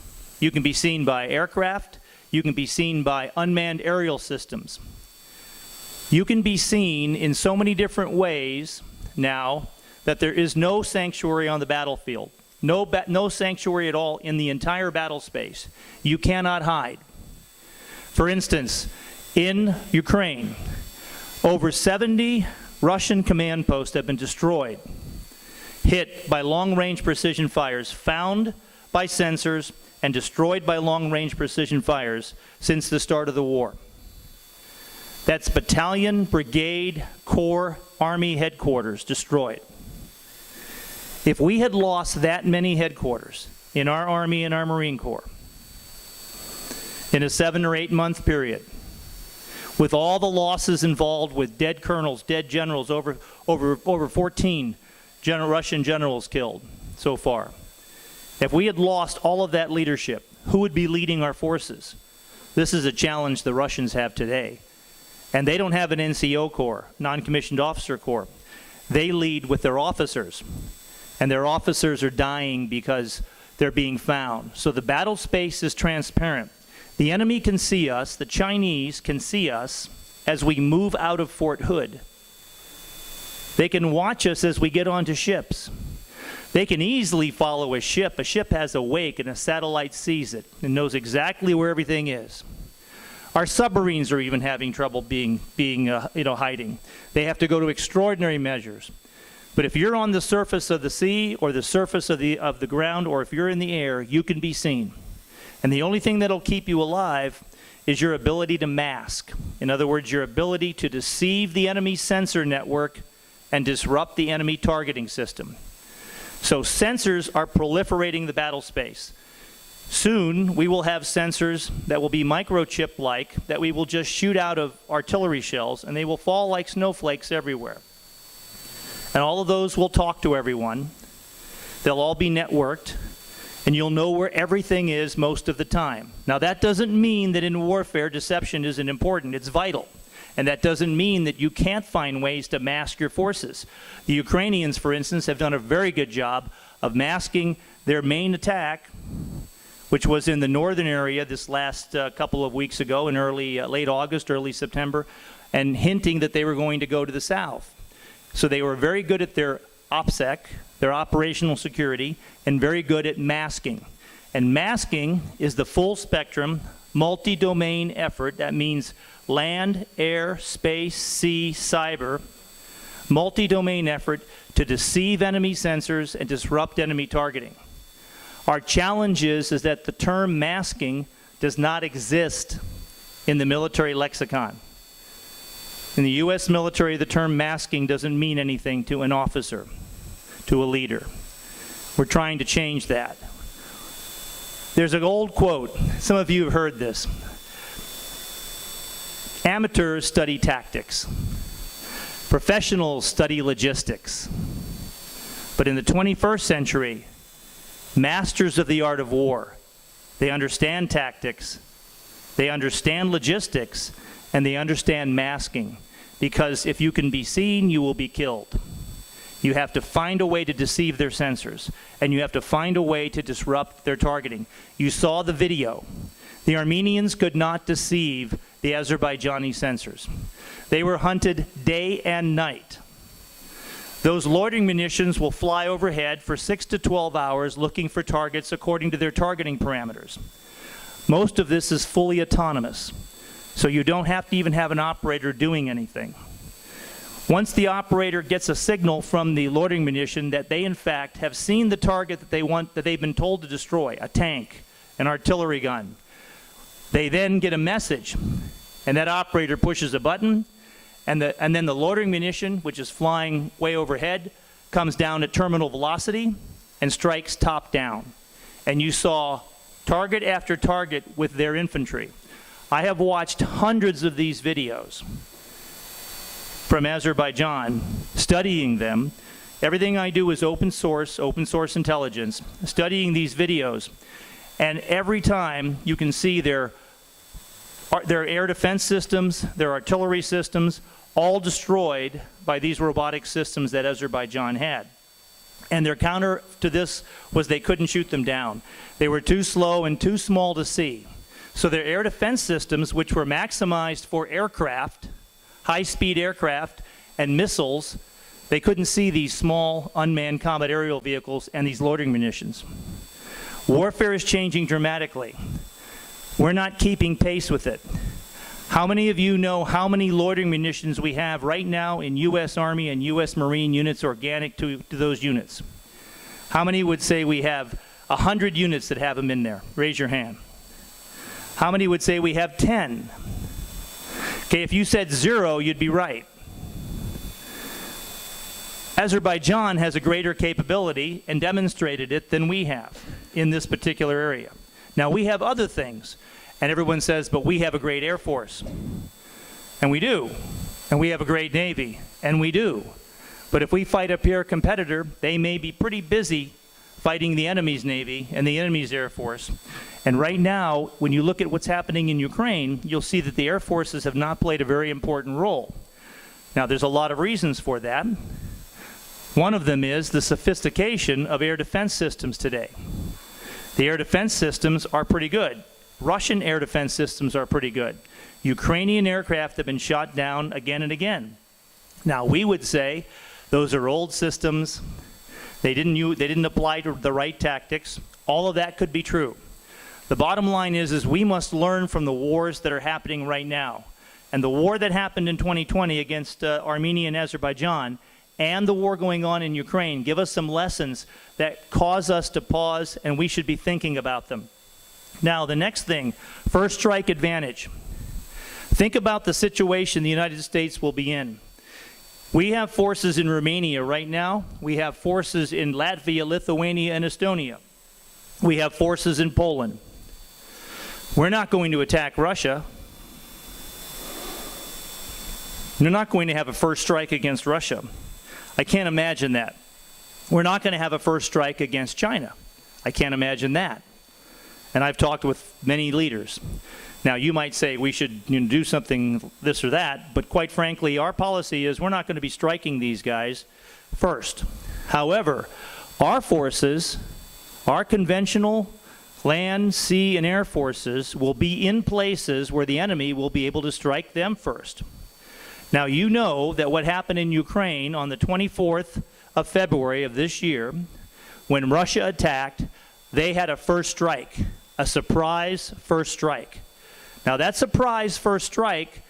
you can be seen by aircraft, you can be seen by unmanned aerial systems. You can be seen in so many different ways now that there is no sanctuary on the battlefield. No sanctuary at all in the entire battle space. You cannot hide. For instance, in Ukraine, over 70 Russian command posts have been destroyed, hit by long-range precision fires, found by sensors, and destroyed by long-range precision fires since the start of the war. That's battalion, brigade, corps, army headquarters destroyed. If we had lost that many headquarters in our Army and our Marine Corps in a 7 or 8 month period, with all the losses involved with dead colonels, dead generals, over 14 Russian generals killed so far. If we had lost all of that leadership, who would be leading our forces? This is a challenge the Russians have today. And they don't have an NCO corps, non-commissioned officer corps. They lead with their officers. And their officers are dying because they're being found. So the battle space is transparent. The enemy can see us, the Chinese can see us as we move out of Fort Hood. They can watch us as we get onto ships. They can easily follow a ship. A ship has a wake, and a satellite sees it and knows exactly where everything is. Our submarines are even having trouble hiding. They have to go to extraordinary measures. But if you're on the surface of the sea or the surface of the ground, or if you're in the air, you can be seen. And the only thing that'll keep you alive is your ability to mask. In other words, your ability to deceive the enemy sensor network and disrupt the enemy targeting system. So sensors are proliferating the battle space. Soon, we will have sensors that will be microchip-like, that we will just shoot out of artillery shells, and they will fall like snowflakes everywhere. And all of those will talk to everyone. They'll all be networked, and you'll know where everything is most of the time. Now, that doesn't mean that in warfare, deception isn't important. It's vital. And that doesn't mean that you can't find ways to mask your forces. The Ukrainians, for instance, have done a very good job of masking their main attack, which was in the northern area this last couple of weeks ago in late August, early September, and hinting that they were going to go to the south. So they were very good at their OPSEC, their operational security, and very good at masking. And masking is the full spectrum, multi-domain effort. That means land, air, space, sea, cyber, multi-domain effort to deceive enemy sensors and disrupt enemy targeting. Our challenge is that the term masking does not exist in the military lexicon. In the U.S. military, the term masking doesn't mean anything to an officer, to a leader. We're trying to change that. There's an old quote. Some of you have heard this. Amateurs study tactics. Professionals study logistics. But in the 21st century, masters of the art of war, they understand tactics, they understand logistics, and they understand masking. Because if you can be seen, you will be killed. You have to find a way to deceive their sensors, and you have to find a way to disrupt their targeting. You saw the video. The Armenians could not deceive the Azerbaijani sensors. They were hunted day and night. Those loitering munitions will fly overhead for 6 to 12 hours looking for targets according to their targeting parameters. Most of this is fully autonomous, so you don't have to even have an operator doing anything. Once the operator gets a signal from the loitering munition that they in fact have seen the target that they've been told to destroy, a tank, an artillery gun, they then get a message, and that operator pushes a button, and then the loitering munition, which is flying way overhead, comes down at terminal velocity and strikes top down. And you saw target after target with their infantry. I have watched hundreds of these videos from Azerbaijan, studying them. Everything I do is open source intelligence, studying these videos. And every time you can see their air defense systems, their artillery systems, all destroyed by these robotic systems that Azerbaijan had. And their counter to this was they couldn't shoot them down. They were too slow and too small to see. So their air defense systems, which were maximized for aircraft, high-speed aircraft and missiles, they couldn't see these small unmanned combat aerial vehicles and these loitering munitions. Warfare is changing dramatically. We're not keeping pace with it. How many of you know how many loitering munitions we have right now in U.S. Army and U.S. Marine units organic to those units? How many would say we have 100 units that have them in there? Raise your hand. How many would say we have 10? Okay, if you said 0, you'd be right. Azerbaijan has a greater capability and demonstrated it than we have in this particular area. Now, we have other things, and everyone says, but we have a great Air Force. And we do. And we have a great Navy. And we do. But if we fight a peer competitor, they may be pretty busy fighting the enemy's Navy and the enemy's Air Force. And right now, when you look at what's happening in Ukraine, you'll see that the Air Forces have not played a very important role. Now, there's a lot of reasons for that. One of them is the sophistication of air defense systems today. The air defense systems are pretty good. Russian air defense systems are pretty good. Ukrainian aircraft have been shot down again and again. Now, we would say those are old systems. They didn't apply to the right tactics. All of that could be true. The bottom line is we must learn from the wars that are happening right now. And the war that happened in 2020 against Armenia and Azerbaijan and the war going on in Ukraine give us some lessons that cause us to pause, and we should be thinking about them. Now, the next thing, first strike advantage. Think about the situation the United States will be in. We have forces in Romania right now. We have forces in Latvia, Lithuania, and Estonia. We have forces in Poland. We're not going to attack Russia. We're not going to have a first strike against Russia. I can't imagine that. We're not going to have a first strike against China. I can't imagine that. And I've talked with many leaders. Now, you might say we should do something, this or that, but quite frankly, our policy is we're not going to be striking these guys first. However, our forces, our conventional land, sea, and air forces will be in places where the enemy will be able to strike them first. Now, you know that what happened in Ukraine on the 24th of February of this year, when Russia attacked, they had a first strike, a surprise first strike. Now, that surprise first strike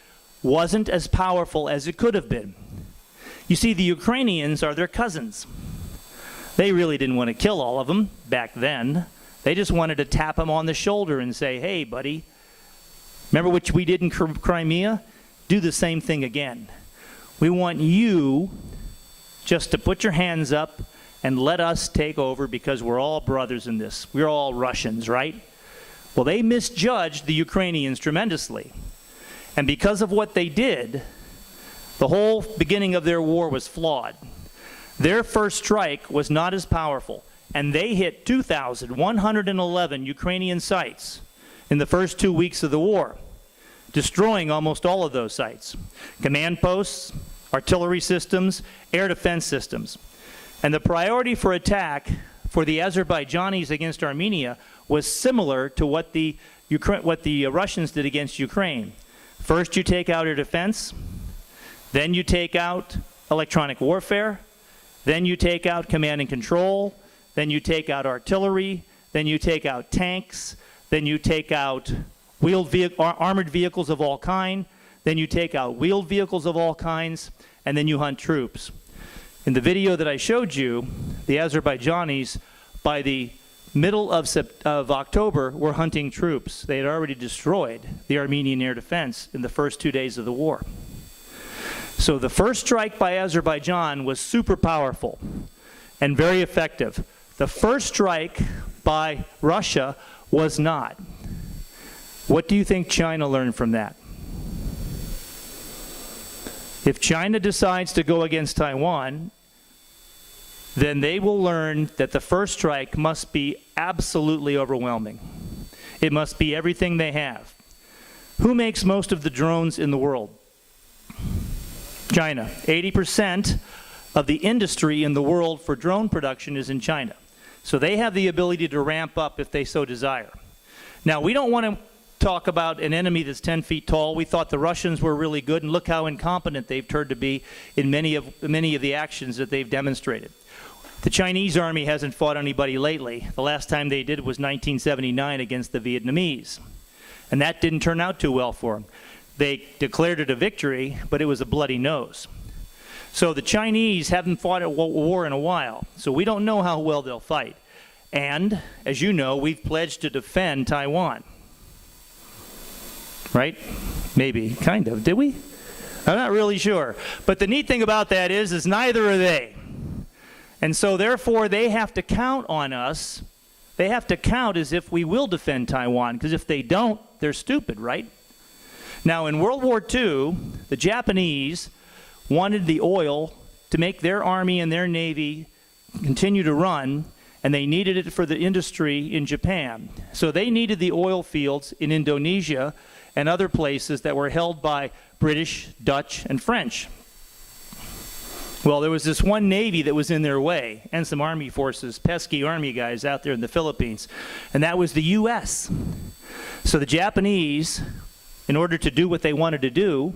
wasn't as powerful as it could have been. You see, the Ukrainians are their cousins. They really didn't want to kill all of them back then. They just wanted to tap them on the shoulder and say, hey, buddy, remember what we did in Crimea? Do the same thing again. We want you just to put your hands up and let us take over because we're all brothers in this. We're all Russians, right? Well, they misjudged the Ukrainians tremendously. And because of what they did, the whole beginning of their war was flawed. Their first strike was not as powerful, and they hit 2,111 Ukrainian sites in the first 2 weeks of the war, destroying almost all of those sites. Command posts, artillery systems, air defense systems. And the priority for attack for the Azerbaijanis against Armenia was similar to what the Russians did against Ukraine. First, you take out air defense, then you take out electronic warfare, then you take out command and control, then you take out artillery, then you take out tanks, then you take out armored vehicles of all kind, then you take out wheeled vehicles of all kinds, and then you hunt troops. In the video that I showed you, the Azerbaijanis, by the middle of October, were hunting troops. They had already destroyed the Armenian air defense in the first 2 days of the war. So the first strike by Azerbaijan was super powerful and very effective. The first strike by Russia was not. What do you think China learned from that? If China decides to go against Taiwan, then they will learn that the first strike must be absolutely overwhelming. It must be everything they have. Who makes most of the drones in the world? China. 80% of the industry in the world for drone production is in China. So they have the ability to ramp up if they so desire. Now, we don't want to talk about an enemy that's 10 feet tall. We thought the Russians were really good, and look how incompetent they've turned to be in many of the actions that they've demonstrated. The Chinese army hasn't fought anybody lately. The last time they did was 1979 against the Vietnamese. And that didn't turn out too well for them. They declared it a victory, but it was a bloody nose. So the Chinese haven't fought a war in a while, so we don't know how well they'll fight. And, as you know, we've pledged to defend Taiwan. Right? Maybe. Kind of. Did we? I'm not really sure. But the neat thing about that is neither are they. And so, therefore, they have to count on us. They have to count as if we will defend Taiwan, because if they don't, they're stupid, right? Now, in World War II, the Japanese wanted the oil to make their army and their navy continue to run, and they needed it for the industry in Japan. So they needed the oil fields in Indonesia and other places that were held by British, Dutch, and French. Well, there was this one navy that was in their way, and some army forces, pesky army guys out there in the Philippines, and that was the U.S. So the Japanese, in order to do what they wanted to do,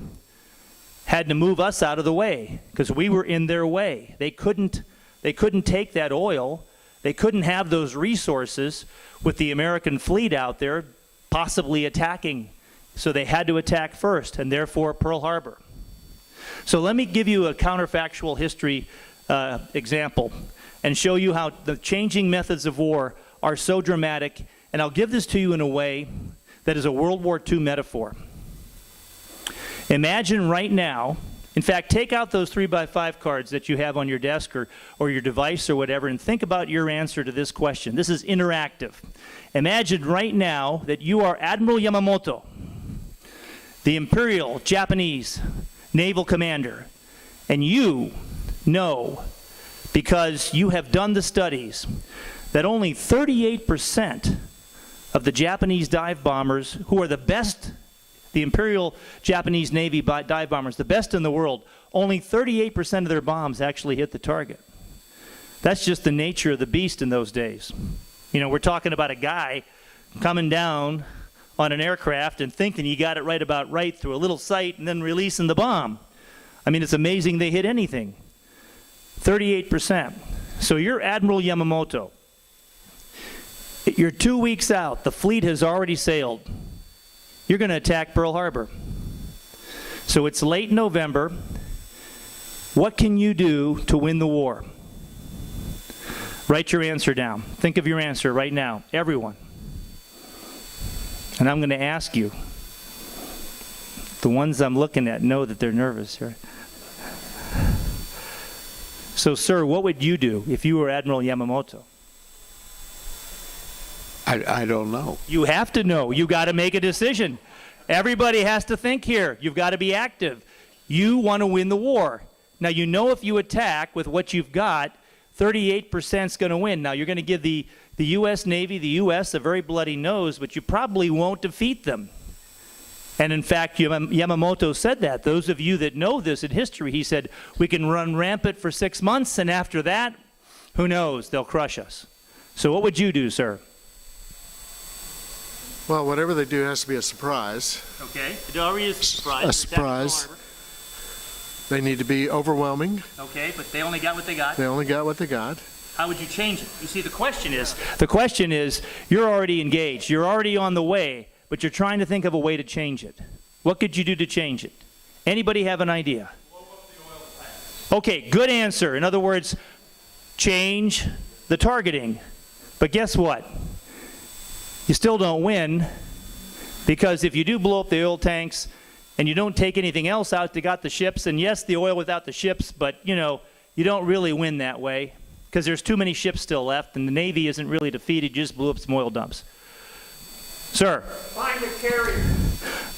had to move us out of the way because we were in their way. They couldn't take that oil. They couldn't have those resources with the American fleet out there possibly attacking. So they had to attack first, and therefore Pearl Harbor. So let me give you a counterfactual history example and show you how the changing methods of war are so dramatic. And I'll give this to you in a way that is a World War II metaphor. Imagine right now, in fact, take out those 3x5 cards that you have on your desk or your device or whatever, and think about your answer to this question. This is interactive. Imagine right now that you are Admiral Yamamoto, the Imperial Japanese naval commander, and you know, because you have done the studies, that only 38% of the Japanese dive bombers, who are the best, the Imperial Japanese Navy dive bombers, the best in the world, only 38% of their bombs actually hit the target. That's just the nature of the beast in those days. You know, we're talking about a guy coming down on an aircraft and thinking he got it right about right through a little sight and then releasing the bomb. I mean, it's amazing they hit anything. 38%. So you're Admiral Yamamoto. You're 2 weeks out. The fleet has already sailed. You're going to attack Pearl Harbor. So it's late November. What can you do to win the war? Write your answer down. Think of your answer right now, everyone. And I'm going to ask you. The ones I'm looking at know that they're nervous, right? So, sir, what would you do if you were Admiral Yamamoto? I don't know. You have to know. You got to make a decision. Everybody has to think here. You've got to be active. You want to win the war. Now, you know if you attack with what you've got, 38% is going to win. Now, you're going to give the U.S. Navy, the U.S., a very bloody nose, but you probably won't defeat them. And in fact, Yamamoto said that. Those of you that know this in history, he said, we can run rampant for 6 months, and after that, who knows? They'll crush us. So what would you do, sir? Well, whatever they do has to be a surprise. Okay. It already is a surprise. A surprise. They need to be overwhelming. Okay, but they only got what they got. They only got what they got. How would you change it? You see, the question is, you're already engaged. You're already on the way, but you're trying to think of a way to change it. What could you do to change it? Anybody have an idea? Okay, good answer. In other words, change the targeting. But guess what? You still don't win, because if you do blow up the oil tanks and you don't take anything else out, they got the ships, and yes, the oil without the ships, but you know, you don't really win that way because there's too many ships still left and the Navy isn't really defeated, you just blew up some oil dumps. Sir? Find the carrier.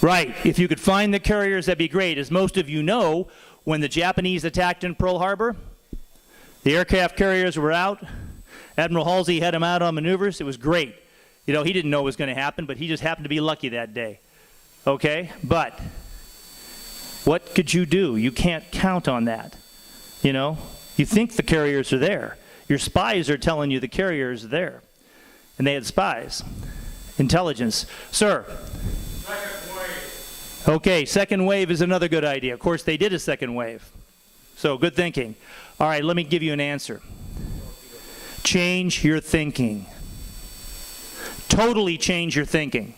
Right. If you could find the carriers, that'd be great. As most of you know, when the Japanese attacked in Pearl Harbor, the aircraft carriers were out. Admiral Halsey had them out on maneuvers. It was great. You know, he didn't know it was going to happen, but he just happened to be lucky that day. Okay? But what could you do? You can't count on that. You know? You think the carriers are there. Your spies are telling you the carriers are there. And they had spies. Intelligence. Sir? Second wave. Okay, second wave is another good idea. Of course, they did a second wave. So, good thinking. All right, let me give you an answer. Change your thinking. Totally change your thinking.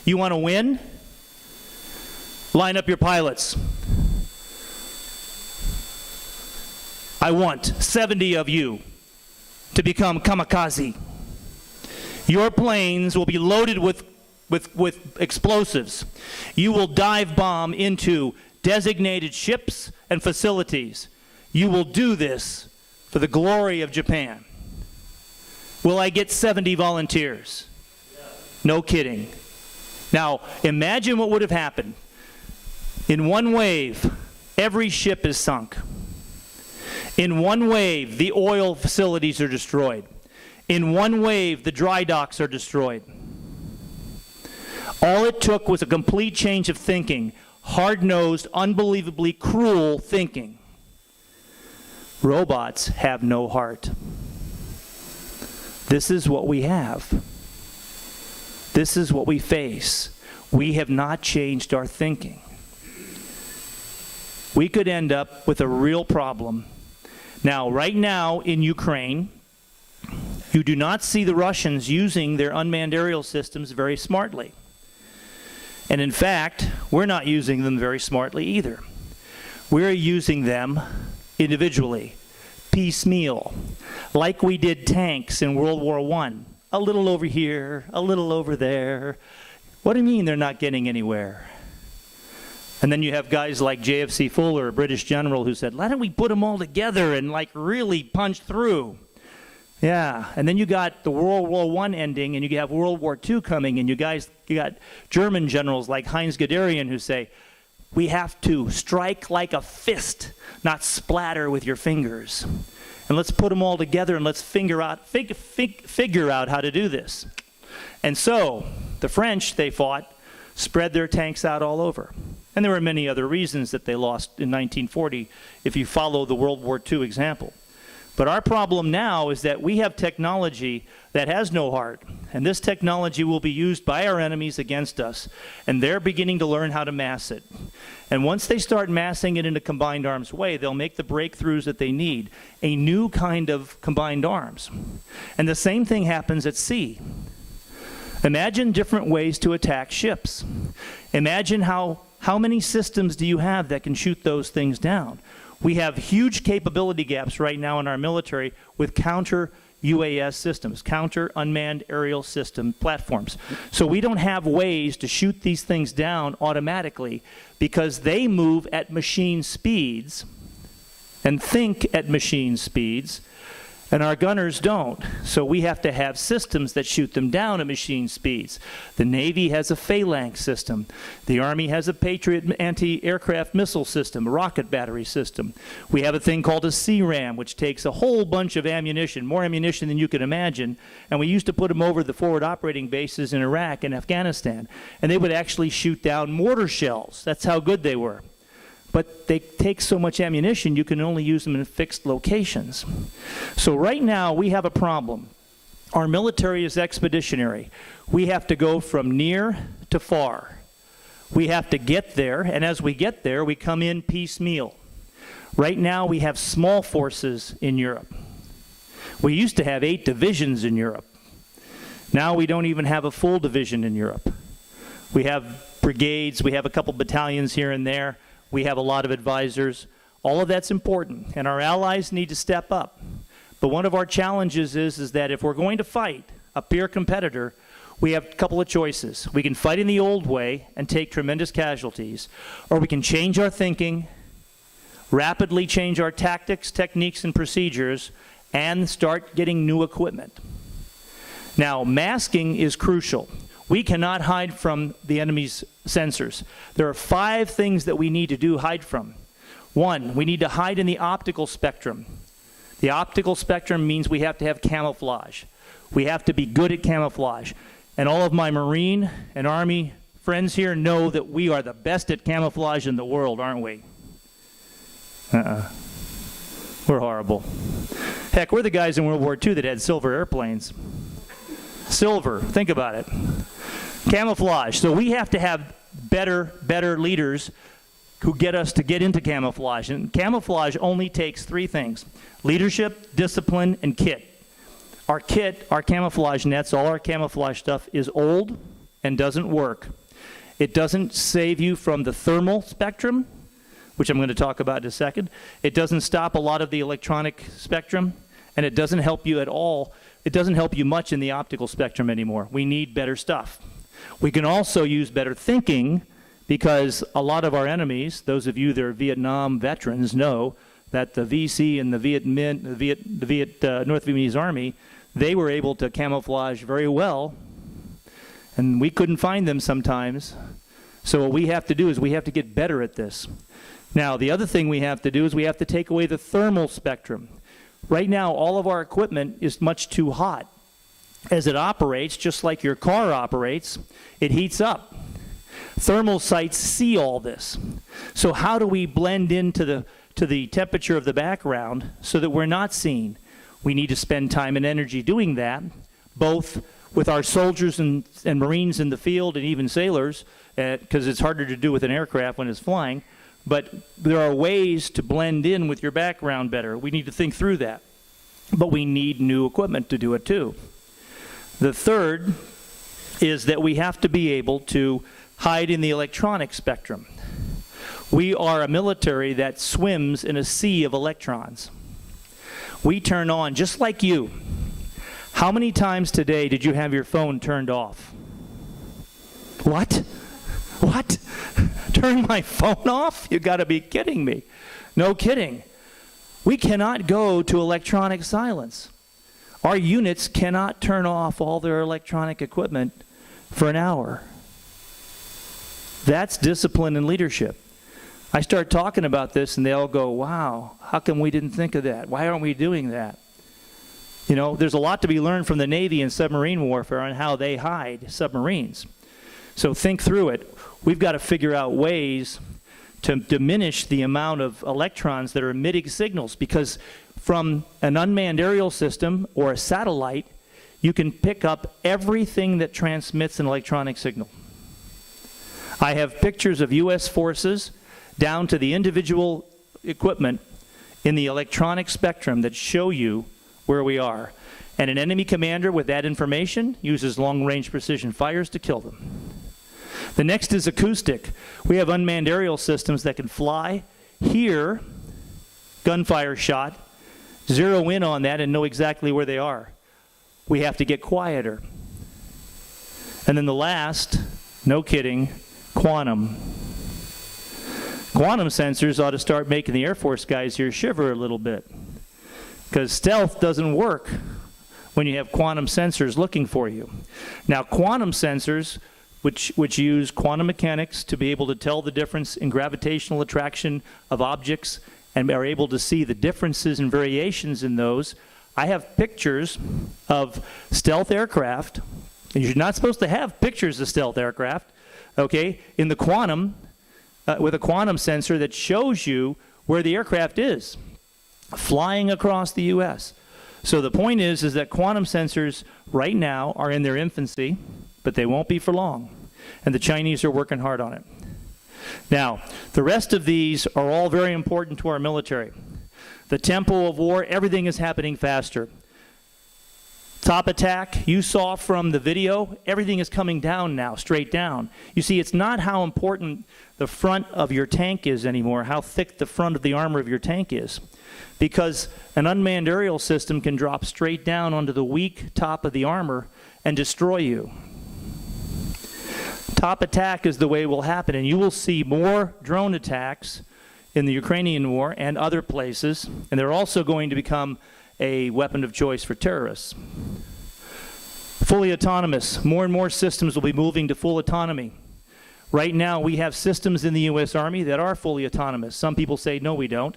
You want to win? Line up your pilots. I want 70 of you to become kamikaze. Your planes will be loaded with explosives. You will dive bomb into designated ships and facilities. You will do this for the glory of Japan. Will I get 70 volunteers? No kidding. Now, imagine what would have happened. In one wave, every ship is sunk. In one wave, the oil facilities are destroyed. In one wave, the dry docks are destroyed. All it took was a complete change of thinking, hard-nosed, unbelievably cruel thinking. Robots have no heart. This is what we have. This is what we face. We have not changed our thinking. We could end up with a real problem. Now, right now in Ukraine, you do not see the Russians using their unmanned aerial systems very smartly. And in fact, we're not using them very smartly either. We're using them individually, piecemeal, like we did tanks in World War I. A little over here, a little over there. What do you mean they're not getting anywhere? And then you have guys like JFC Fuller, a British general, who said, why don't we put them all together and like really punch through? Yeah, and then you got the World War I ending, and you have World War II coming, and you got German generals like Heinz Guderian who say, we have to strike like a fist, not splatter with your fingers. And let's put them all together and let's figure out how to do this. And so the French, they fought, spread their tanks out all over. And there were many other reasons that they lost in 1940 if you follow the World War II example. But our problem now is that we have technology that has no heart, and this technology will be used by our enemies against us, and they're beginning to learn how to mass it. And once they start massing it in a combined arms way, they'll make the breakthroughs that they need, a new kind of combined arms. And the same thing happens at sea. Imagine different ways to attack ships. Imagine how many systems do you have that can shoot those things down? We have huge capability gaps right now in our military with counter UAS systems, counter unmanned aerial system platforms. So we don't have ways to shoot these things down automatically because they move at machine speeds and think at machine speeds, and our gunners don't. So we have to have systems that shoot them down at machine speeds. The Navy has a Phalanx system. The Army has a Patriot anti-aircraft missile system, a rocket battery system. We have a thing called a CRAM, which takes a whole bunch of ammunition, more ammunition than you can imagine, and we used to put them over the forward operating bases in Iraq and Afghanistan, and they would actually shoot down mortar shells. That's how good they were. But they take so much ammunition, you can only use them in fixed locations. So right now, we have a problem. Our military is expeditionary. We have to go from near to far. We have to get there, and as we get there, we come in piecemeal. Right now, we have small forces in Europe. We used to have 8 divisions in Europe. Now we don't even have a full division in Europe. We have brigades, we have a couple battalions here and there. We have a lot of advisors. All of that's important, and our allies need to step up. But one of our challenges is that if we're going to fight a peer competitor, we have a couple of choices. We can fight in the old way and take tremendous casualties, or we can change our thinking, rapidly change our tactics, techniques, and procedures, and start getting new equipment. Now, masking is crucial. We cannot hide from the enemy's sensors. There are 5 things that we need to hide from. 1, we need to hide in the optical spectrum. The optical spectrum means we have to have camouflage. We have to be good at camouflage. And all of my Marine and Army friends here know that we are the best at camouflage in the world, aren't we? We're horrible. Heck, we're the guys in World War II that had silver airplanes. Silver, think about it. Camouflage. So we have to have better leaders who get us to get into camouflage. And camouflage only takes 3 things: leadership, discipline, and kit. Our kit, our camouflage nets, all our camouflage stuff is old and doesn't work. It doesn't save you from the thermal spectrum, which I'm going to talk about in a second. It doesn't stop a lot of the electronic spectrum, and it doesn't help you at all. It doesn't help you much in the optical spectrum anymore. We need better stuff. We can also use better thinking, because a lot of our enemies, those of you that are Vietnam veterans, know that the VC and the North Vietnamese Army, they were able to camouflage very well, and we couldn't find them sometimes. So what we have to do is we have to get better at this. Now, the other thing we have to do is we have to take away the thermal spectrum. Right now, all of our equipment is much too hot. As it operates, just like your car operates, it heats up. Thermal sights see all this. So how do we blend into the temperature of the background so that we're not seen? We need to spend time and energy doing that, both with our soldiers and Marines in the field and even sailors, because it's harder to do with an aircraft when it's flying. But there are ways to blend in with your background better. We need to think through that. But we need new equipment to do it too. The third is that we have to be able to hide in the electronic spectrum. We are a military that swims in a sea of electrons. We turn on, just like you. How many times today did you have your phone turned off? What? What? Turn my phone off? You got to be kidding me. No kidding. We cannot go to electronic silence. Our units cannot turn off all their electronic equipment for an hour. That's discipline and leadership. I start talking about this and they all go, wow, how come we didn't think of that? Why aren't we doing that? You know, there's a lot to be learned from the Navy and submarine warfare on how they hide submarines. So think through it. We've got to figure out ways to diminish the amount of electrons that are emitting signals, because from an unmanned aerial system or a satellite, you can pick up everything that transmits an electronic signal. I have pictures of U.S. forces down to the individual equipment in the electronic spectrum that show you where we are. And an enemy commander with that information uses long-range precision fires to kill them. The next is acoustic. We have unmanned aerial systems that can fly, hear gunfire shot, zero in on that and know exactly where they are. We have to get quieter. And then the last, no kidding, quantum. Quantum sensors ought to start making the Air Force guys here shiver a little bit, because stealth doesn't work when you have quantum sensors looking for you. Now, quantum sensors, which use quantum mechanics to be able to tell the difference in gravitational attraction of objects and are able to see the differences and variations in those. I have pictures of stealth aircraft. You're not supposed to have pictures of stealth aircraft, okay, in the quantum, with a quantum sensor that shows you where the aircraft is, flying across the U.S. So the point is that quantum sensors right now are in their infancy, but they won't be for long. And the Chinese are working hard on it. Now, the rest of these are all very important to our military. The tempo of war, everything is happening faster. Top attack, you saw from the video, everything is coming down now, straight down. You see, it's not how important the front of your tank is anymore, how thick the front of the armor of your tank is. Because an unmanned aerial system can drop straight down onto the weak top of the armor and destroy you. Top attack is the way it will happen, and you will see more drone attacks in the Ukrainian war and other places, and they're also going to become a weapon of choice for terrorists. Fully autonomous. More and more systems will be moving to full autonomy. Right now, we have systems in the U.S. Army that are fully autonomous. Some people say, no, we don't.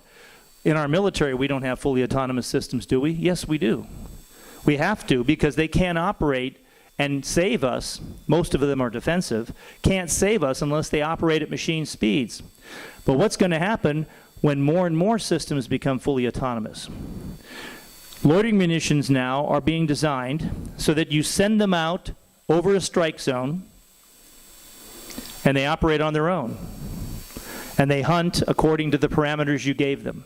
In our military, we don't have fully autonomous systems, do we? Yes, we do. We have to, because they can't operate and save us. Most of them are defensive. Can't save us unless they operate at machine speeds. But what's going to happen when more and more systems become fully autonomous? Loitering munitions now are being designed so that you send them out over a strike zone and they operate on their own. And they hunt according to the parameters you gave them.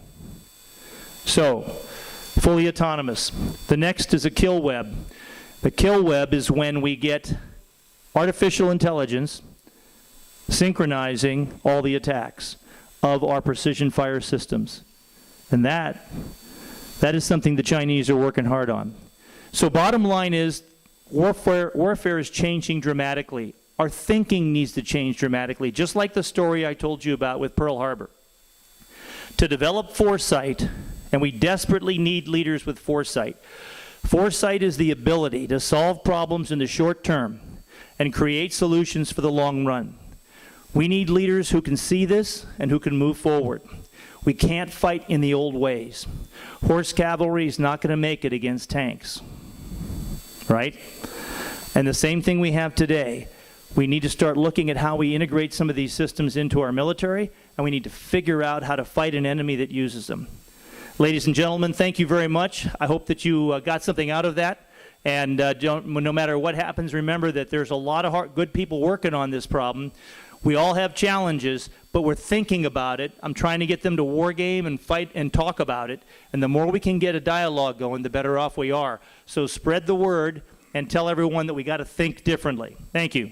So, fully autonomous. The next is a kill web. The kill web is when we get artificial intelligence synchronizing all the attacks of our precision fire systems. And that is something the Chinese are working hard on. So bottom line is, warfare is changing dramatically. Our thinking needs to change dramatically, just like the story I told you about with Pearl Harbor. To develop foresight, and we desperately need leaders with foresight. Foresight is the ability to solve problems in the short term and create solutions for the long run. We need leaders who can see this and who can move forward. We can't fight in the old ways. Horse cavalry is not going to make it against tanks, right? And the same thing we have today. We need to start looking at how we integrate some of these systems into our military, and we need to figure out how to fight an enemy that uses them. Ladies and gentlemen, thank you very much. I hope that you got something out of that. And no matter what happens, remember that there's a lot of good people working on this problem. We all have challenges, but we're thinking about it. I'm trying to get them to war game and fight and talk about it. And the more we can get a dialogue going, the better off we are. So spread the word and tell everyone that we got to think differently. Thank you.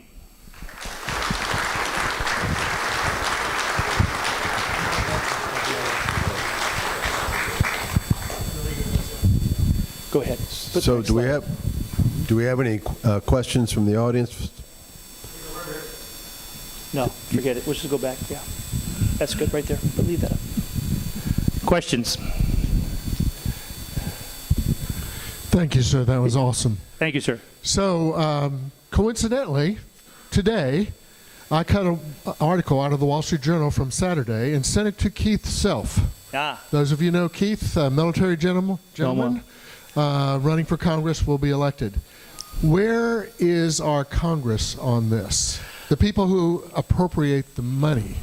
Go ahead. So do we have any questions from the audience? No, forget it. We'll just go back. Yeah. That's good right there. But leave that up. Questions? Thank you, sir. That was awesome. Thank you, sir. So, coincidentally, today, I cut an article out of the Wall Street Journal from Saturday and sent it to Keith Self. Ah. Those of you know Keith, military gentleman, running for Congress, will be elected. Where is our Congress on this? The people who appropriate the money.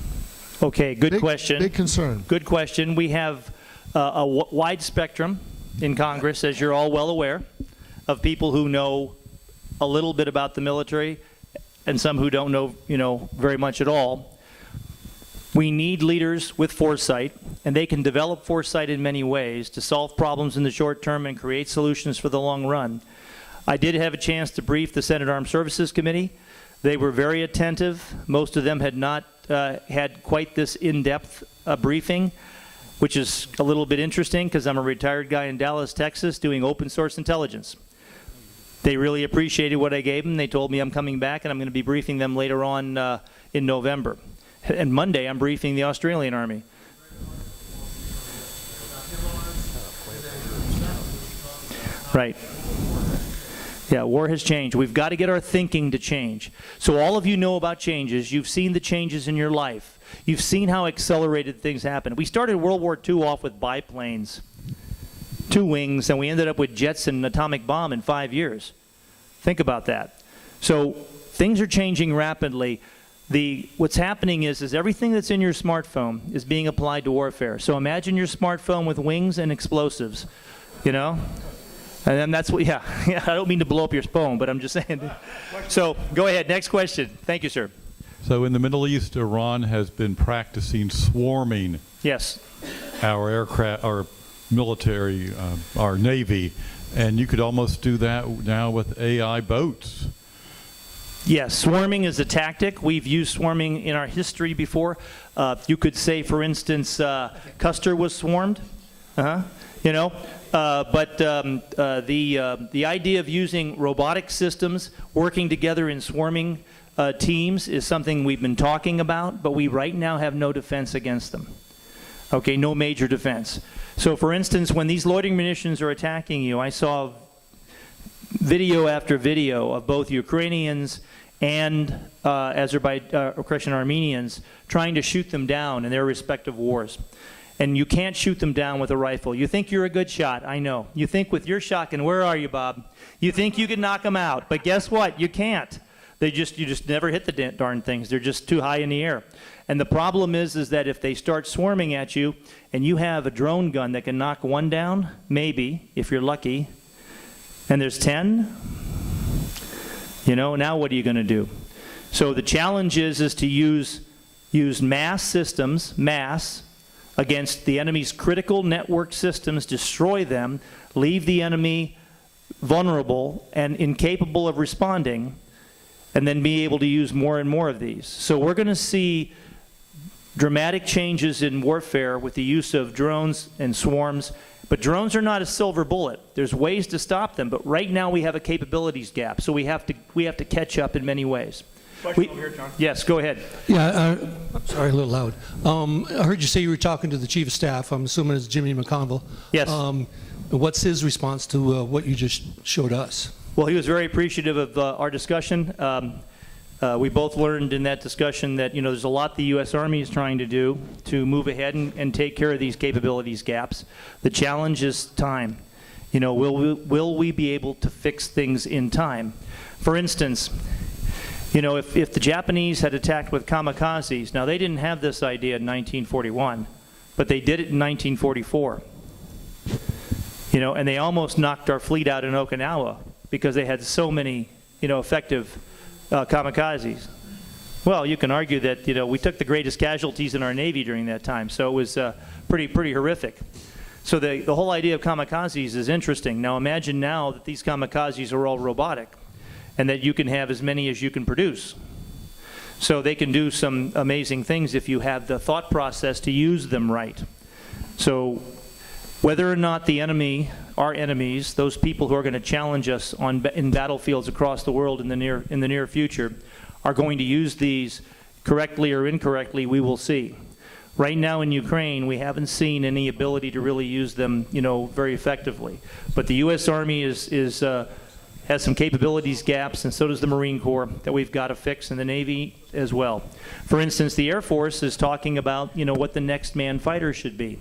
Okay, good question. Big concern. Good question. We have a wide spectrum in Congress, as you're all well aware, of people who know a little bit about the military and some who don't know, very much at all. We need leaders with foresight, and they can develop foresight in many ways to solve problems in the short term and create solutions for the long run. I did have a chance to brief the Senate Armed Services Committee. They were very attentive. Most of them had not had quite this in-depth briefing, which is a little bit interesting because I'm a retired guy in Dallas, Texas, doing open source intelligence. They really appreciated what I gave them. They told me I'm coming back and I'm going to be briefing them later on in November. And Monday, I'm briefing the Australian Army. Right. Yeah, war has changed. We've got to get our thinking to change. So all of you know about changes. You've seen the changes in your life. You've seen how accelerated things happen. We started World War II off with biplanes, 2 wings, and we ended up with jets and an atomic bomb in 5 years. Think about that. So things are changing rapidly. What's happening is everything that's in your smartphone is being applied to warfare. So imagine your smartphone with wings and explosives, And then that's what, yeah, I don't mean to blow up your phone, but I'm just saying. So go ahead, next question. Thank you, sir. So in the Middle East, Iran has been practicing swarming Yes. our aircraft, our military, our Navy, and you could almost do that now with AI boats. Yes, swarming is a tactic. We've used swarming in our history before. You could say, for instance, Custer was swarmed, but the idea of using robotic systems working together in swarming teams is something we've been talking about, but we right now have no defense against them. Okay, no major defense. So for instance, when these loitering munitions are attacking you, I saw video after video of both Ukrainians and Russian Armenians trying to shoot them down in their respective wars. And you can't shoot them down with a rifle. You think you're a good shot, I know. You think with your shotgun, where are you, Bob? You think you can knock them out, but guess what? You can't. You just never hit the darn things. They're just too high in the air. And the problem is that if they start swarming at you and you have a drone gun that can knock one down, maybe, if you're lucky, and there's 10, now what are you going to do? So the challenge is to use mass systems, against the enemy's critical network systems, destroy them, leave the enemy vulnerable and incapable of responding, and then be able to use more and more of these. So we're going to see dramatic changes in warfare with the use of drones and swarms. But drones are not a silver bullet. There's ways to stop them, but right now we have a capabilities gap, so we have to catch up in many ways. Question over here, John. Yes, go ahead. Yeah, sorry, a little loud. I heard you say you were talking to the Chief of Staff. I'm assuming it's Jimmy McConville. Yes. What's his response to what you just showed us? Well, he was very appreciative of our discussion. We both learned in that discussion that there's a lot the U.S. Army is trying to do to move ahead and take care of these capabilities gaps. The challenge is time. Will we be able to fix things in time? For instance, if the Japanese had attacked with kamikazes, now they didn't have this idea in 1941, but they did it in 1944. And they almost knocked our fleet out in Okinawa because they had so many, effective kamikazes. Well, you can argue that, we took the greatest casualties in our Navy during that time, so it was pretty horrific. So the whole idea of kamikazes is interesting. Now imagine now that these kamikazes are all robotic and that you can have as many as you can produce. So they can do some amazing things if you have the thought process to use them right. So whether or not the enemy, our enemies, those people who are going to challenge us in battlefields across the world in the near future, are going to use these correctly or incorrectly, we will see. Right now in Ukraine, we haven't seen any ability to really use them, very effectively. But the U.S. Army has some capabilities gaps, and so does the Marine Corps, that we've got to fix, and the Navy as well. For instance, the Air Force is talking about, what the next manned fighter should be.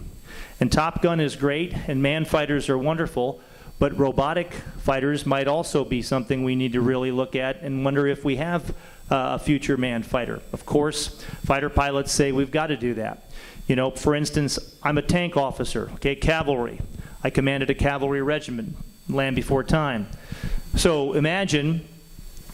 And Top Gun is great, and manned fighters are wonderful, but robotic fighters might also be something we need to really look at and wonder if we have a future manned fighter. Of course, fighter pilots say we've got to do that. For instance, I'm a tank officer, cavalry. I commanded a cavalry regiment, Land Before Time. So imagine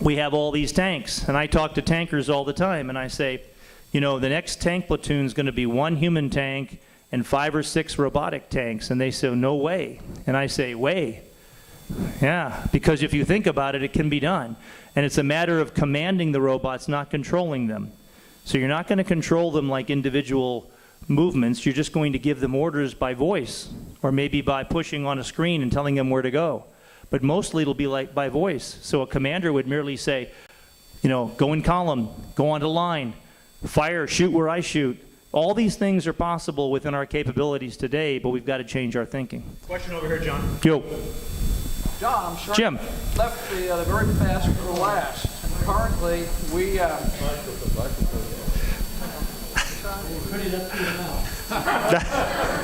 we have all these tanks, and I talk to tankers all the time, and I say, the next tank platoon is going to be one human tank and 5 or 6 robotic tanks. And they say, no way. And I say, way. Yeah, because if you think about it, it can be done. And it's a matter of commanding the robots, not controlling them. So you're not going to control them like individual movements. You're just going to give them orders by voice, or maybe by pushing on a screen and telling them where to go. But mostly it'll be like by voice. So a commander would merely say, go in column, go onto line, fire, shoot where I shoot. All these things are possible within our capabilities today, but we've got to change our thinking. Question over here, John. Yo. John, I'm sure Jim. you left the very fast for the last. Currently, we...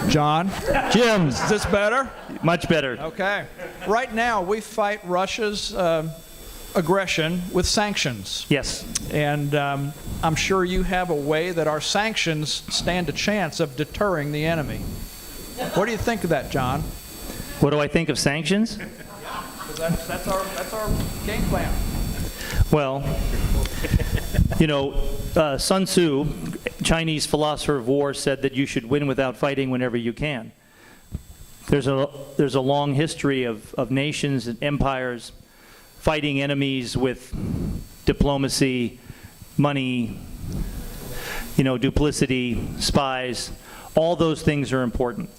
John? Jim. Is this better? Much better. Okay. Right now, we fight Russia's aggression with sanctions. Yes. And I'm sure you have a way that our sanctions stand a chance of deterring the enemy. What do you think of that, John? What do I think of sanctions? That's our game plan. Well, Sun Tzu, Chinese philosopher of war, said that you should win without fighting whenever you can. There's a long history of nations and empires fighting enemies with diplomacy, money, duplicity, spies. All those things are important.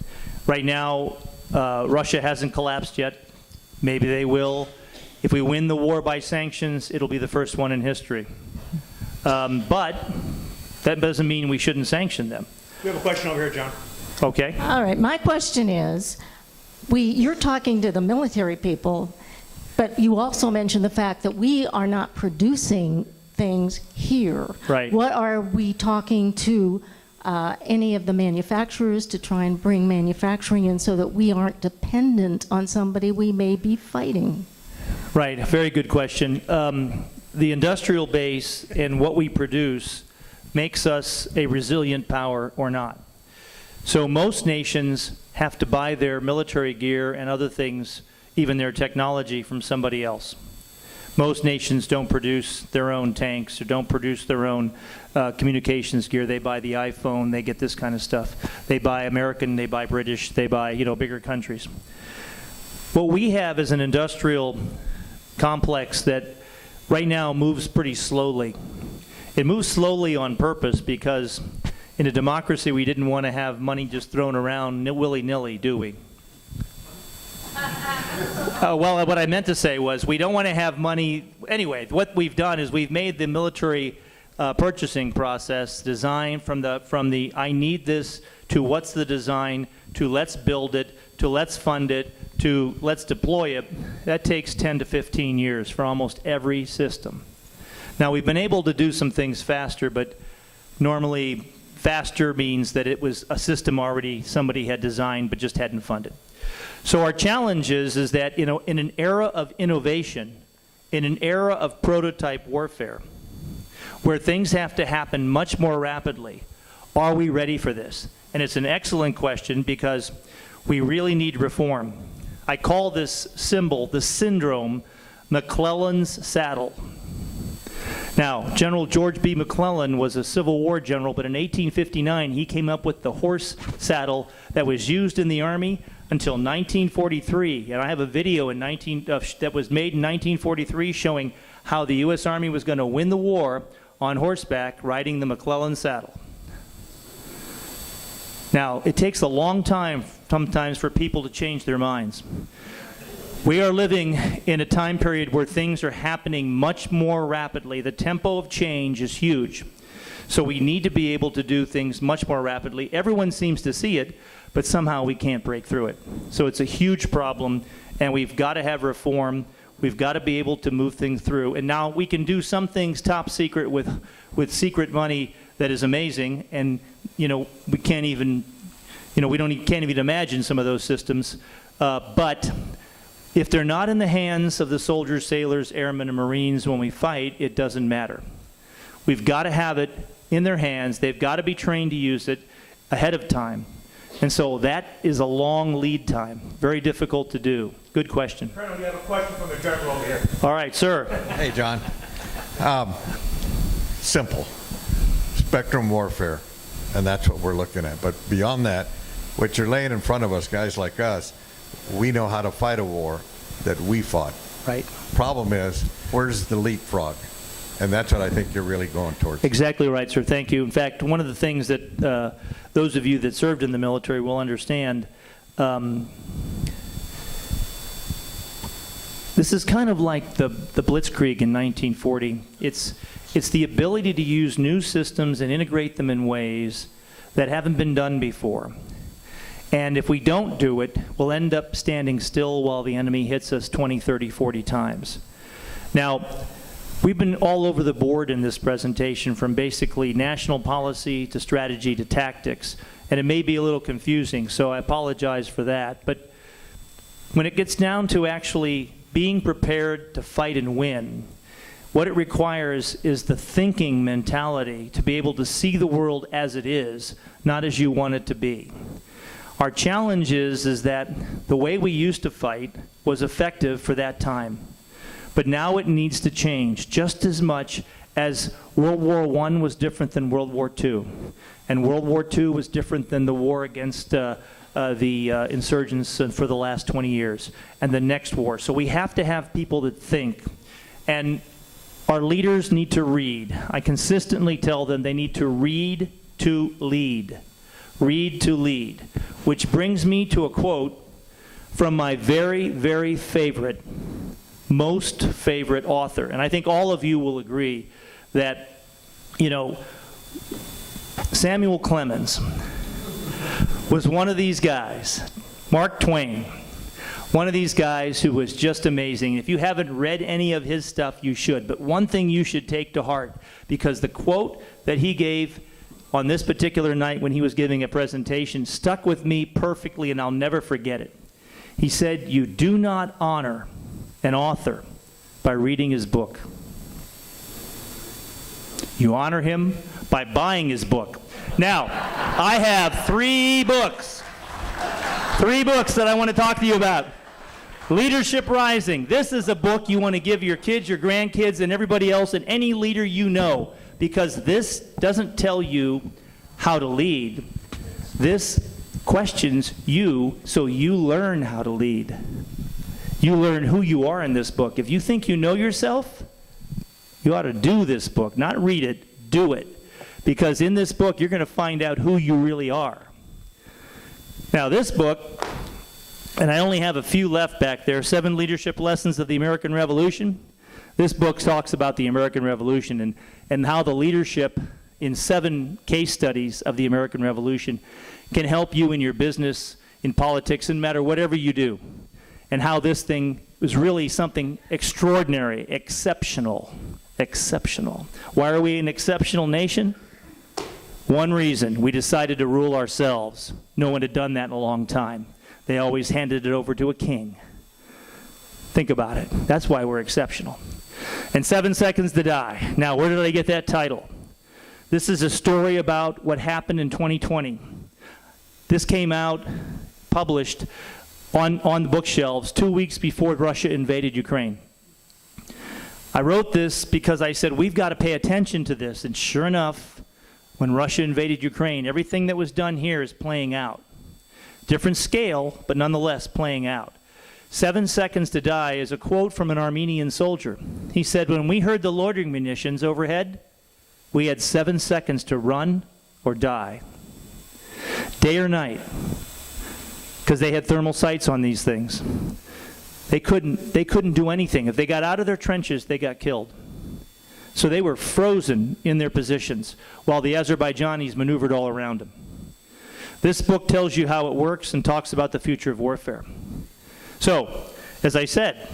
Right now, Russia hasn't collapsed yet. Maybe they will. If we win the war by sanctions, it'll be the first one in history. But that doesn't mean we shouldn't sanction them. We have a question over here, John. Okay. All right. My question is, you're talking to the military people, but you also mentioned the fact that we are not producing things here. Right. What are we talking to any of the manufacturers to try and bring manufacturing in so that we aren't dependent on somebody we may be fighting? Right, very good question. The industrial base and what we produce makes us a resilient power or not. So most nations have to buy their military gear and other things, even their technology, from somebody else. Most nations don't produce their own tanks or don't produce their own communications gear. They buy the iPhone, they get this kind of stuff. They buy American, they buy British, they buy, bigger countries. What we have is an industrial complex that right now moves pretty slowly. It moves slowly on purpose because in a democracy we didn't want to have money just thrown around willy-nilly, do we? Well, what I meant to say was we don't want to have money. Anyway, what we've done is we've made the military purchasing process design from the I need this to what's the design to let's build it to let's fund it to let's deploy it. That takes 10 to 15 years for almost every system. Now, we've been able to do some things faster, but normally faster means that it was a system already somebody had designed but just hadn't funded. So our challenge is that in an era of innovation, in an era of prototype warfare, where things have to happen much more rapidly, are we ready for this? And it's an excellent question because we really need reform. I call this symbol the syndrome McClellan's saddle. Now, General George B. McClellan was a Civil War general, but in 1859 he came up with the horse saddle that was used in the Army until 1943. And I have a video that was made in 1943 showing how the U.S. Army was going to win the war on horseback riding the McClellan saddle. Now, it takes a long time sometimes for people to change their minds. We are living in a time period where things are happening much more rapidly. The tempo of change is huge. So we need to be able to do things much more rapidly. Everyone seems to see it, but somehow we can't break through it. So it's a huge problem, and we've got to have reform. We've got to be able to move things through. And now we can do some things top secret with secret money that is amazing, and we can't even, can't even imagine some of those systems. But if they're not in the hands of the soldiers, sailors, airmen, and Marines when we fight, it doesn't matter. We've got to have it in their hands. They've got to be trained to use it ahead of time. And so that is a long lead time. Very difficult to do. Good question. Colonel, you have a question from the general over here. All right, sir. Hey, John. Simple. Spectrum warfare. And that's what we're looking at. But beyond that, what you're laying in front of us, guys like us, we know how to fight a war that we fought. Right. Problem is, where's the leapfrog? And that's what I think you're really going towards. Exactly right, sir. Thank you. In fact, one of the things that those of you that served in the military will understand, this is kind of like the Blitzkrieg in 1940. It's the ability to use new systems and integrate them in ways that haven't been done before. And if we don't do it, we'll end up standing still while the enemy hits us 20, 30, 40 times. Now, we've been all over the board in this presentation, from basically national policy to strategy to tactics, and it may be a little confusing, so I apologize for that. But when it gets down to actually being prepared to fight and win, what it requires is the thinking mentality to be able to see the world as it is, not as you want it to be. Our challenge is that the way we used to fight was effective for that time. But now it needs to change just as much as World War I was different than World War II. And World War II was different than the war against the insurgents for the last 20 years and the next war. So we have to have people that think. And our leaders need to read. I consistently tell them they need to read to lead. Read to lead. Which brings me to a quote from my very, very favorite, most favorite author. And I think all of you will agree that, Samuel Clemens was one of these guys. Mark Twain, one of these guys who was just amazing. If you haven't read any of his stuff, you should. But one thing you should take to heart, because the quote that he gave on this particular night when he was giving a presentation stuck with me perfectly, and I'll never forget it. He said, "You do not honor an author by reading his book. You honor him by buying his book." Now, I have 3 books. 3 books that I want to talk to you about. Leadership Rising. This is a book you want to give your kids, your grandkids, and everybody else, and any leader you know, because this doesn't tell you how to lead. This questions you so you learn how to lead. You learn who you are in this book. If you think you know yourself, you ought to do this book. Not read it, do it. Because in this book, you're going to find out who you really are. Now, this book, and I only have a few left back there, 7 Leadership Lessons of the American Revolution. This book talks about the American Revolution and how the leadership in 7 case studies of the American Revolution can help you in your business, in politics, no matter whatever you do. And how this thing was really something extraordinary, exceptional, exceptional. Why are we an exceptional nation? One reason: we decided to rule ourselves. No one had done that in a long time. They always handed it over to a king. Think about it. That's why we're exceptional. And 7 Seconds to Die. Now, where did I get that title? This is a story about what happened in 2020. This came out, published on the bookshelves 2 weeks before Russia invaded Ukraine. I wrote this because I said we've got to pay attention to this, and sure enough, when Russia invaded Ukraine, everything that was done here is playing out. Different scale, but nonetheless playing out. 7 seconds to die is a quote from an Armenian soldier. He said, when we heard the loitering munitions overhead, we had 7 seconds to run or die. Day or night, because they had thermal sights on these things. They couldn't do anything. If they got out of their trenches, they got killed. So they were frozen in their positions while the Azerbaijanis maneuvered all around them. This book tells you how it works and talks about the future of warfare. So, as I said,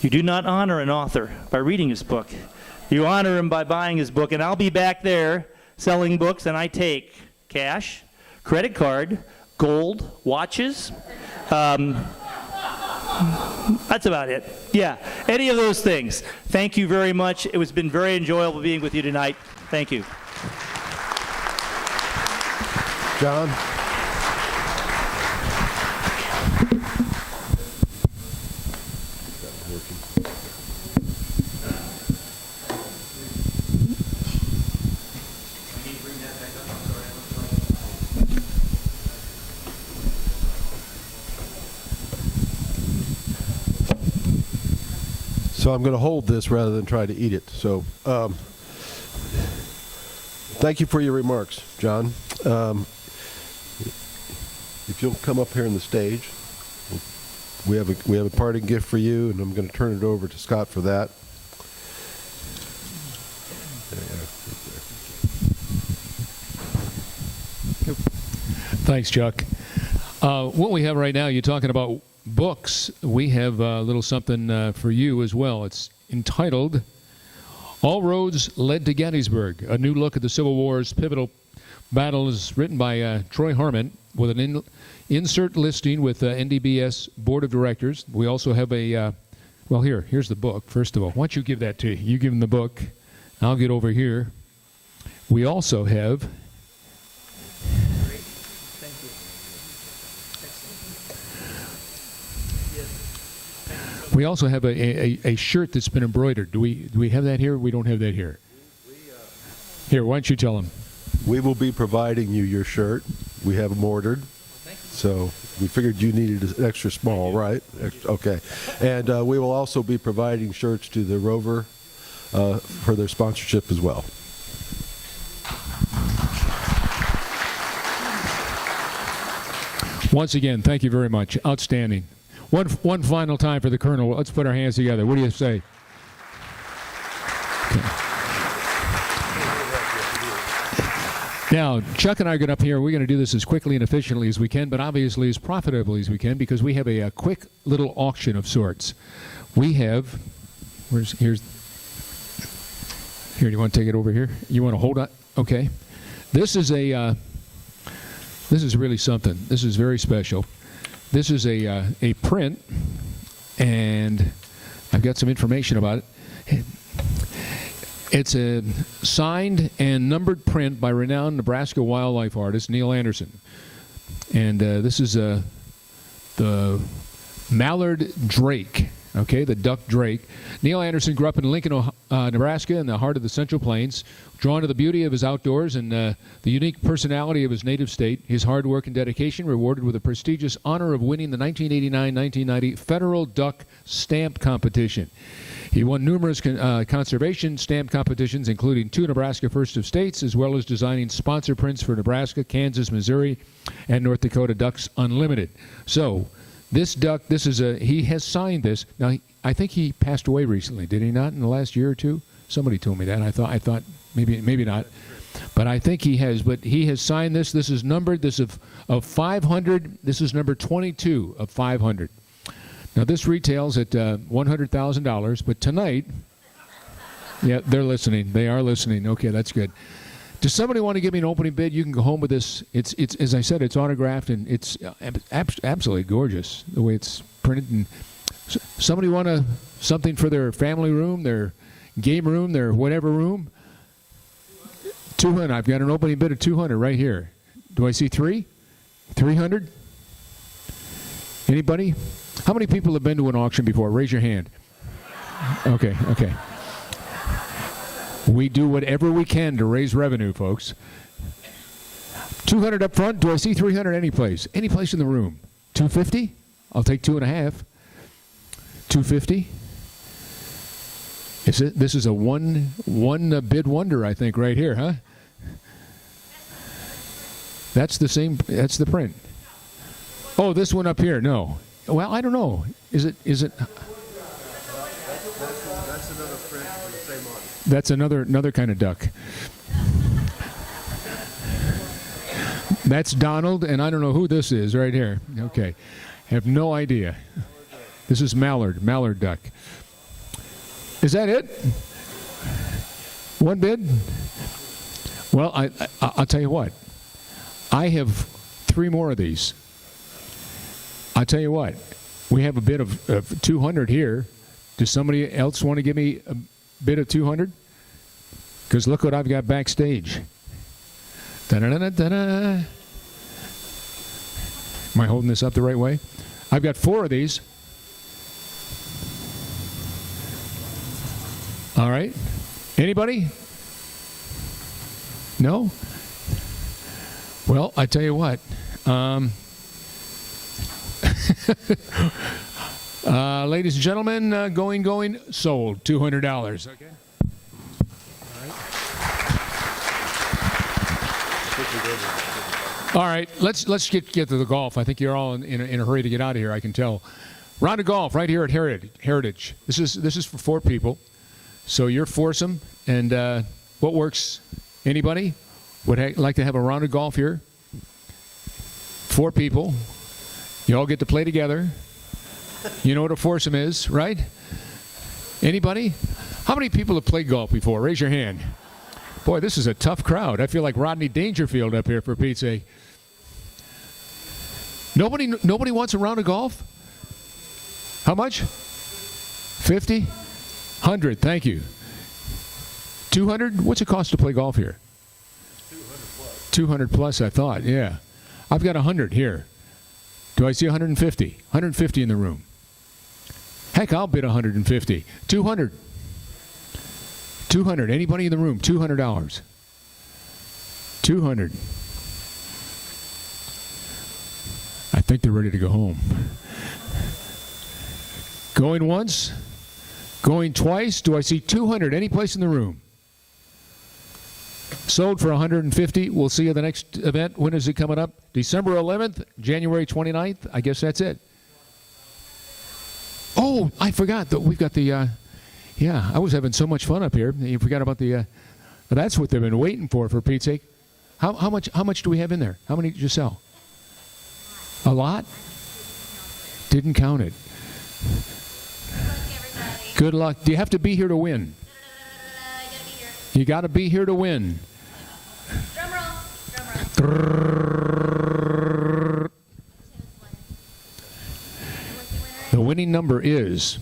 you do not honor an author by reading his book. You honor him by buying his book, and I'll be back there selling books, and I take cash, credit card, gold, watches. That's about it. Yeah, any of those things. Thank you very much. It has been very enjoyable being with you tonight. Thank you. John? So I'm going to hold this rather than try to eat it. So thank you for your remarks, John. If you'll come up here on the stage, we have a parting gift for you, and I'm going to turn it over to Scott for that. Thanks, Chuck. What we have right now, you're talking about books. We have a little something for you as well. It's entitled All Roads Led to Gettysburg, a new look at the Civil War's pivotal battles, written by Troy Harmon, with an insert listing with NDBS Board of Directors. We also have a, well, here's the book, first of all. Why don't you give that to you? You give him the book. I'll get over here. We also have... We also have a shirt that's been embroidered. Do we have that here? We don't have that here. Here, why don't you tell them? We will be providing you your shirt. We have them ordered. So we figured you needed an extra small, right? Okay. And we will also be providing shirts to the Rover for their sponsorship as well. Once again, thank you very much. Outstanding. One final time for the Colonel. Let's put our hands together. What do you say? Okay. Now, Chuck and I get up here. We're going to do this as quickly and efficiently as we can, but obviously as profitably as we can, because we have a quick little auction of sorts. We have, here, do you want to take it over here? You want to hold on? Okay. This is really something. This is very special. This is a print, and I've got some information about it. It's a signed and numbered print by renowned Nebraska wildlife artist Neil Anderson. And this is the mallard drake, okay, the duck drake. Neil Anderson grew up in Lincoln, Nebraska, in the heart of the Central Plains. Drawn to the beauty of his outdoors and the unique personality of his native state, his hard work and dedication rewarded with the prestigious honor of winning the 1989-1990 Federal Duck Stamp Competition. He won numerous conservation stamp competitions, including 2 Nebraska First of States, as well as designing sponsor prints for Nebraska, Kansas, Missouri, and North Dakota Ducks Unlimited. So, this duck, he has signed this. Now, I think he passed away recently, did he not, in the last year or two? Somebody told me that. I thought maybe not. But I think he has. But he has signed this. This is numbered. This of 500. This is number 22 of 500. Now, this retails at $100,000. But tonight, yeah, they're listening. They are listening. Okay, that's good. Does somebody want to give me an opening bid? You can go home with this. It's as I said, it's autographed, and it's absolutely gorgeous the way it's printed. And somebody want something for their family room, their game room, their whatever room? 200. I've got an opening bid of 200 right here. Do I see 3? 300? Anybody? How many people have been to an auction before? Raise your hand. Okay. We do whatever we can to raise revenue, folks. 200 up front. Do I see 300 any place? Any place in the room? 250? I'll take 2.5. 250. This is a one bid wonder, I think, right here, huh? That's the same. That's the print. Oh, this one up here. No. Well, I don't know. Is it? That's another print for the same audience. That's another kind of duck. That's Donald, and I don't know who this is right here. Okay. Have no idea. This is Mallard duck. Is that it? One bid? Well, I'll tell you what. I have 3 more of these. I'll tell you what. We have a bid of 200 here. Does somebody else want to give me a bid of 200? Because look what I've got backstage. Da-da-da-da-da. Am I holding this up the right way? I've got 4 of these. All right. Anybody? No? Well, I tell you what. Ladies and gentlemen, going, sold. $200. Okay. All right, let's get to the golf. I think you're all in a hurry to get out of here. I can tell. Round of golf right here at Heritage. This is for 4 people, so you're foursome. And what works? Anybody would like to have a round of golf here? 4 people. You all get to play together. You know what a foursome is, right? Anybody? How many people have played golf before? Raise your hand. Boy, this is a tough crowd. I feel like Rodney Dangerfield up here, for Pete's sake. Nobody wants a round of golf? How much? 50? 100, thank you. 200? What's it cost to play golf here? 200 plus, I thought, yeah. I've got 100 here. Do I see 150? 150 in the room. Heck, I'll bid 150. 200. 200. Anybody in the room? $200. 200. I think they're ready to go home. Going once? Going twice? Do I see 200? Any place in the room? Sold for 150. We'll see you at the next event. When is it coming up? December 11th, January 29th. I guess that's it. Oh, I forgot that we've got the. Yeah, I was having so much fun up here. You forgot about the. That's what they've been waiting for Pete's sake. How much do we have in there? How many did you sell? A lot? Didn't count it. Good luck. Do you have to be here to win? You got to be here to win. Drum roll. Drum roll. The winning number is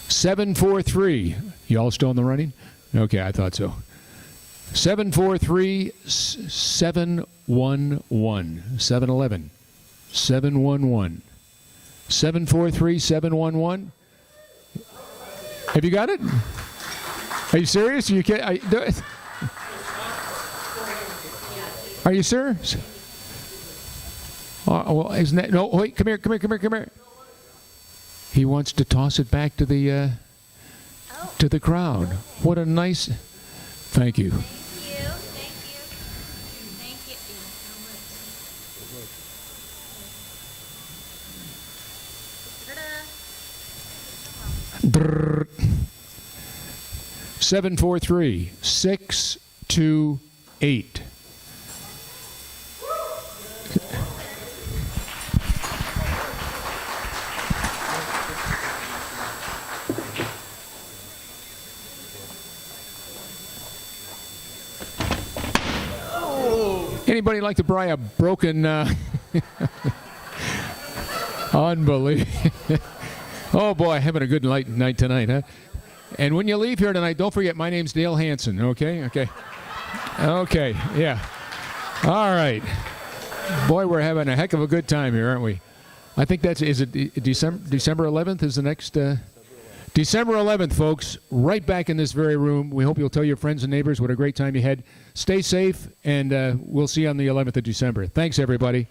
743. You all still in the running? Okay, I thought so. 743 711 711 711 743 711. Have you got it? Are you serious? You can't. Are you serious? Well, isn't that no? Wait, come here. He wants to toss it back to the crowd. What a nice. Thank you. Thank you. 743 628. Anybody like to buy a broken? Unbelievable. Oh boy, having a good night tonight, huh? And when you leave here tonight, don't forget my name's Dale Hansen. Okay, yeah. All right. Boy, we're having a heck of a good time here, aren't we? I think is it December 11th is the next. December 11th, folks, right back in this very room. We hope you'll tell your friends and neighbors what a great time you had. Stay safe, and we'll see you on the 11th of December. Thanks, everybody.